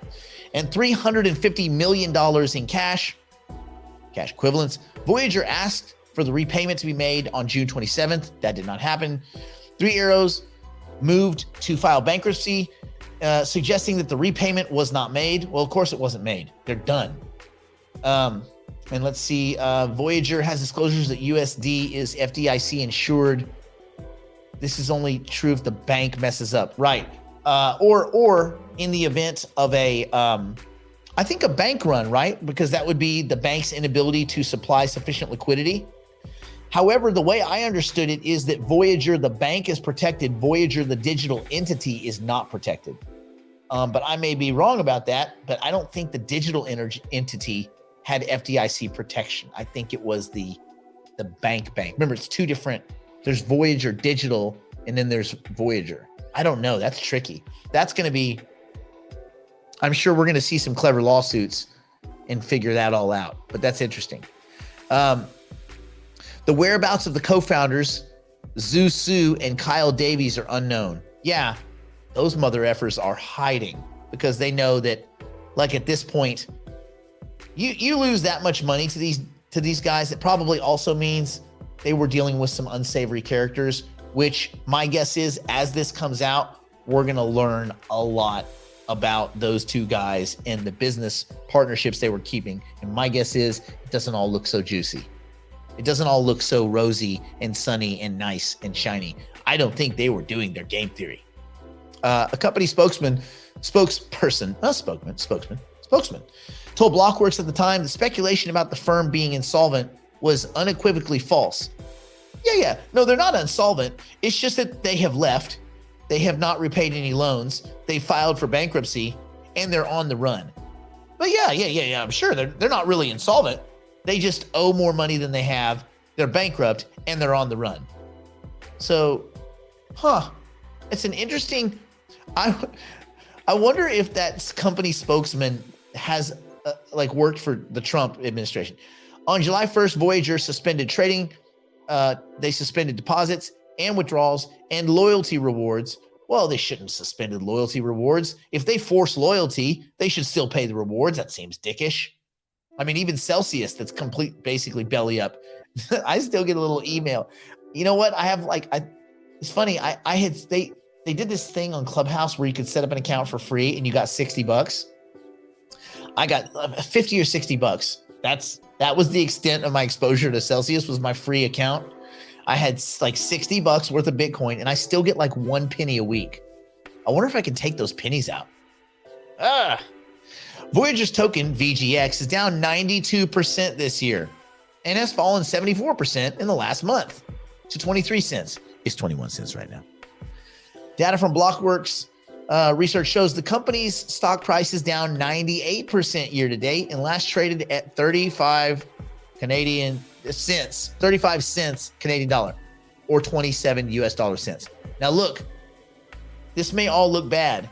and $350 million in cash equivalents. Voyager asked for the repayment to be made on June 27th. That did not happen. Three Arrows moved to file bankruptcy, suggesting that the repayment was not made. Well, of course it wasn't made. They're done. And let's see, Voyager has disclosures that USD is FDIC insured. This is only true if the bank messes up, right? Or in the event of a, I think a bank run, right? Because that would be the bank's inability to supply sufficient liquidity. However, the way I understood it is that Voyager, the bank, is protected. Voyager, the digital entity, is not protected. But I may be wrong about that, but I don't think the digital entity had FDIC protection. I think it was the bank. Remember, it's two different. There's Voyager Digital, and then there's Voyager. I don't know. That's tricky. That's going to be, I'm sure we're going to see some clever lawsuits and figure that all out, but that's interesting. The whereabouts of the co-founders, Zhu Su and Kyle Davies, are unknown. Yeah, those mother effers are hiding because they know that, like, at this point, you lose that much money to these guys. It probably also means they were dealing with some unsavory characters, which my guess is, as this comes out, we're going to learn a lot about those two guys and the business partnerships they were keeping. And my guess is it doesn't all look so juicy. It doesn't all look so rosy and sunny and nice and shiny. I don't think they were doing their game theory. A company spokesman told Blockworks at the time the speculation about the firm being insolvent was unequivocally false. Yeah. No, they're not insolvent. It's just that they have left. They have not repaid any loans. They filed for bankruptcy and they're on the run. But yeah. I'm sure they're not really insolvent. They just owe more money than they have. They're bankrupt and they're on the run. So, it's an interesting. I wonder if that company spokesman has worked for the Trump administration. On July 1st, Voyager suspended trading. They suspended deposits and withdrawals and loyalty rewards. Well, they shouldn't have suspended loyalty rewards. If they force loyalty, they should still pay the rewards. That seems dickish. I mean, even Celsius, that's basically belly up. I still get a little email. You know what? I have it's funny. They did this thing on Clubhouse where you could set up an account for free and you got $60. I got 50 or $60. That was the extent of my exposure to Celsius, was my free account. I had $60 worth of Bitcoin and I still get 1 penny a week. I wonder if I can take those pennies out. Voyager's token, VGX, is down 92% this year and has fallen 74% in the last month to 23 cents. It's 21 cents right now. Data from Blockworks research shows the company's stock price is down 98% year to date and last traded at 35 cents Canadian dollar, or 27 US dollar cents. Now look, this may all look bad,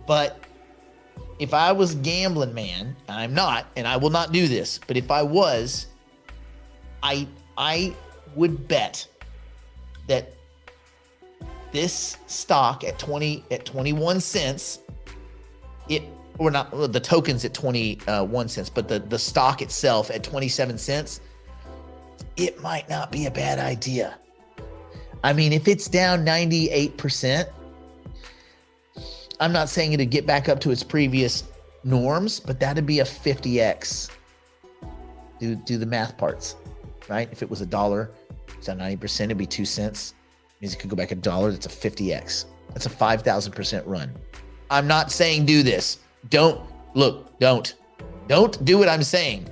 but if I was a gambling man, and I'm not, and I will not do this, but if I was, I would bet that this stock at 21 cents, the tokens at 21 cents, but the stock itself at 27 cents, it might not be a bad idea. I mean, if it's down 98%, I'm not saying it'd get back up to its previous norms, but that'd be a 50x. Do the math parts, right? If it was $1, it's down 90%, it'd be 2 cents. It means it could go back $1. That's a 50x. That's a 5,000% run. I'm not saying do this. Don't do what I'm saying.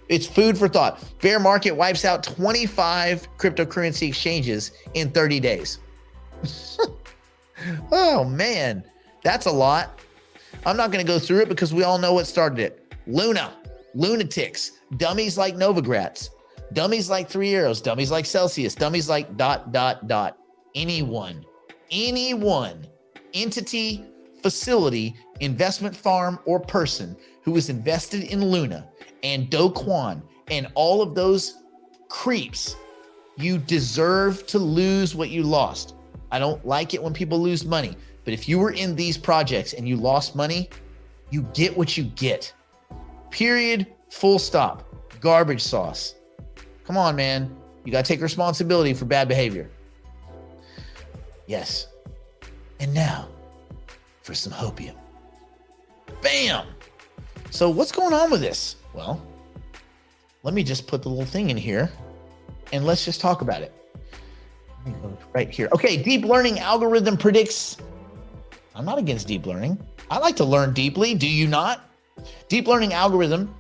It's food for thought. Bear market wipes out 25 cryptocurrency exchanges in 30 days. Oh man, that's a lot. I'm not going to go through it because we all know what started it. Lunatics, dummies like Novograts, dummies like Three Arrows, dummies like Celsius, dummies like ... Anyone, entity, facility, investment farm, or person who is invested in Luna and Do Kwon and all of those creeps, you deserve to lose what you lost. I don't like it when people lose money, but if you were in these projects and you lost money, You get what you get. Period. Full stop. Garbage sauce. Come on, man. You got to take responsibility for bad behavior. Yes. And now for some hopium. Bam. So what's going on with this? Well, let me just put the little thing in here and let's just talk about it. Let me go right here. Okay, deep learning algorithm predicts. I'm not against deep learning. I like to learn deeply. Do you not? Deep learning algorithm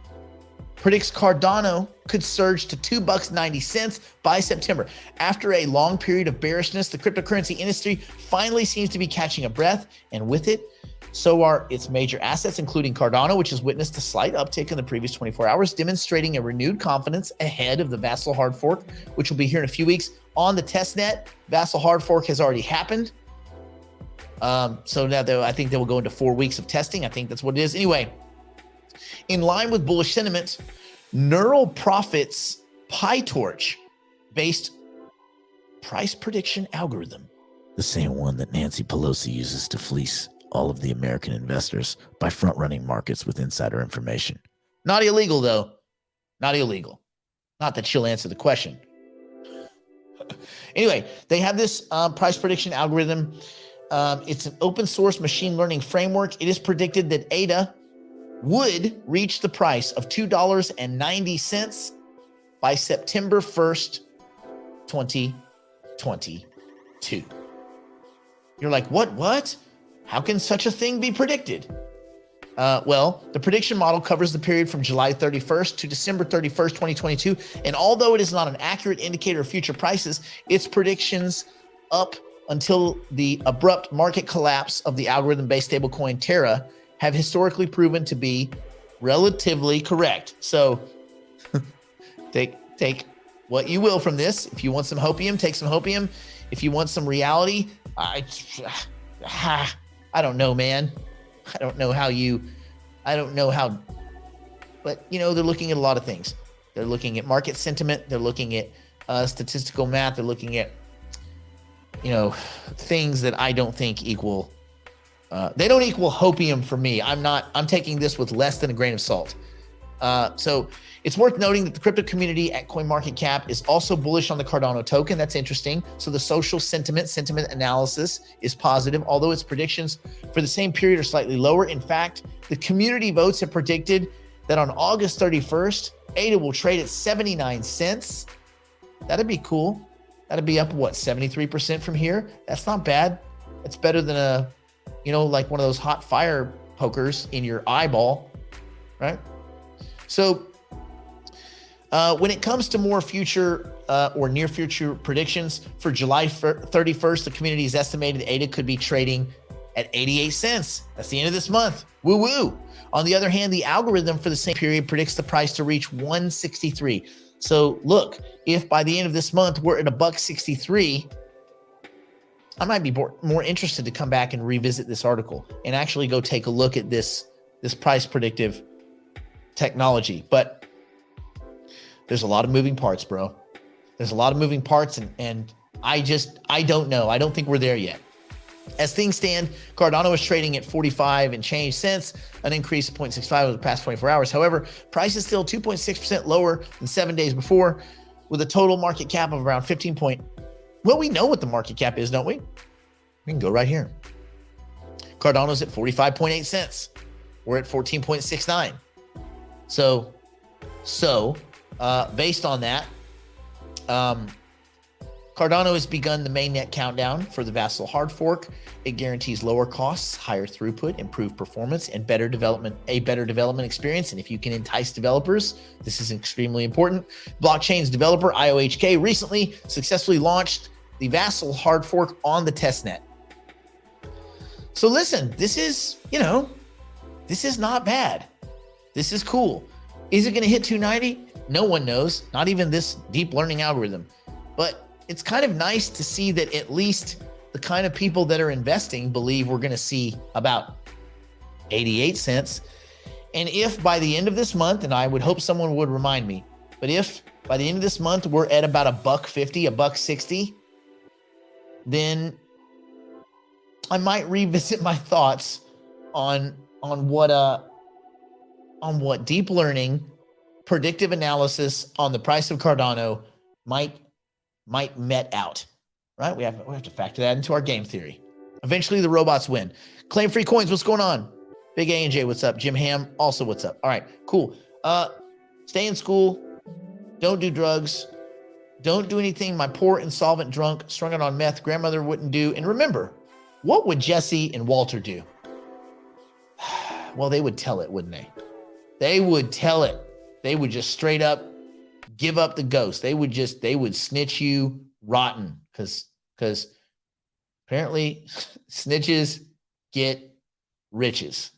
predicts Cardano could surge to $2.90 by September. After a long period of bearishness, the cryptocurrency industry finally seems to be catching a breath, and with it, so are its major assets, including Cardano, which has witnessed a slight uptick in the previous 24 hours, demonstrating a renewed confidence ahead of the Vassal hard fork, which will be here in a few weeks on the testnet. Vassal hard fork has already happened. So now I think they will go into 4 weeks of testing. I think that's what it is. Anyway, in line with bullish sentiment, Neural Profits PyTorch-based price prediction algorithm, the same one that Nancy Pelosi uses to fleece all of the American investors by front-running markets with insider information. Not illegal, though. Not illegal. Not that she'll answer the question. Anyway, they have this price prediction algorithm. It's an open source machine learning framework. It is predicted that ADA would reach the price of $2.90 by September 1st, 2022. You're like, what? How can such a thing be predicted? Well, the prediction model covers the period from July 31st to December 31st, 2022. And although it is not an accurate indicator of future prices, its predictions up until the abrupt market collapse of the algorithm-based stablecoin Terra have historically proven to be relatively correct. So take what you will from this. If you want some hopium, take some hopium. If you want some reality, I don't know, man. I don't know how, but they're looking at a lot of things. They're looking at market sentiment. They're looking at statistical math. They're looking at, things that I don't think equal. They don't equal hopium for me. I'm taking this with less than a grain of salt. So it's worth noting that the crypto community at CoinMarketCap is also bullish on the Cardano token. That's interesting. So the social sentiment analysis is positive, although its predictions for the same period are slightly lower. In fact, the community votes have predicted that on August 31st, ADA will trade at 79 cents. That'd be cool. That'd be up, 73% from here? That's not bad. It's better than like one of those hot fire pokers in your eyeball, right? So when it comes to more future or near future predictions for July 31st, the community has estimated ADA could be trading at 88 cents. That's the end of this month. Woo woo. On the other hand, the algorithm for the same period predicts the price to reach 163. So look, if by the end of this month we're at $1.63, I might be more interested to come back and revisit this article and actually go take a look at this price predictive technology. But there's a lot of moving parts, bro. There's a lot of moving parts, and I don't know. I don't think we're there yet. As things stand, Cardano is trading at 45 and change cents, an increase of 0.65 over the past 24 hours. However, price is still 2.6% lower than 7 days before, with a total market cap of around 15 point. Well, we know what the market cap is, don't we? We can go right here. Cardano's at 45.8 cents. We're at 14.69. So based on that, Cardano has begun the mainnet countdown for the Vassal hard fork. It guarantees lower costs, higher throughput, improved performance, and a better development experience. And if you can entice developers, this is extremely important. Blockchain's developer, IOHK, recently successfully launched the Vassal hard fork on the testnet. So listen, this is not bad. This is cool. Is it going to hit 290? No one knows, not even this deep learning algorithm. But it's kind of nice to see that at least the kind of people that are investing believe we're going to see about 88 cents. And if by the end of this month, and I would hope someone would remind me, but if by the end of this month we're at about $1.50, $1.60, then I might revisit my thoughts on on what deep learning, predictive analysis on the price of Cardano might met out, right? We have to factor that into our game theory. Eventually, the robots win. Claim free coins. What's going on? Big A and J. What's up? Jim Ham. Also, what's up? All right, cool. Stay in school. Don't do drugs. Don't do anything my poor insolvent drunk strung out on meth grandmother wouldn't do. And remember, what would Jesse and Walter do? Well, they would tell it, wouldn't they? They would tell it. They would just straight up give up the ghost. They would snitch you rotten because apparently snitches get riches.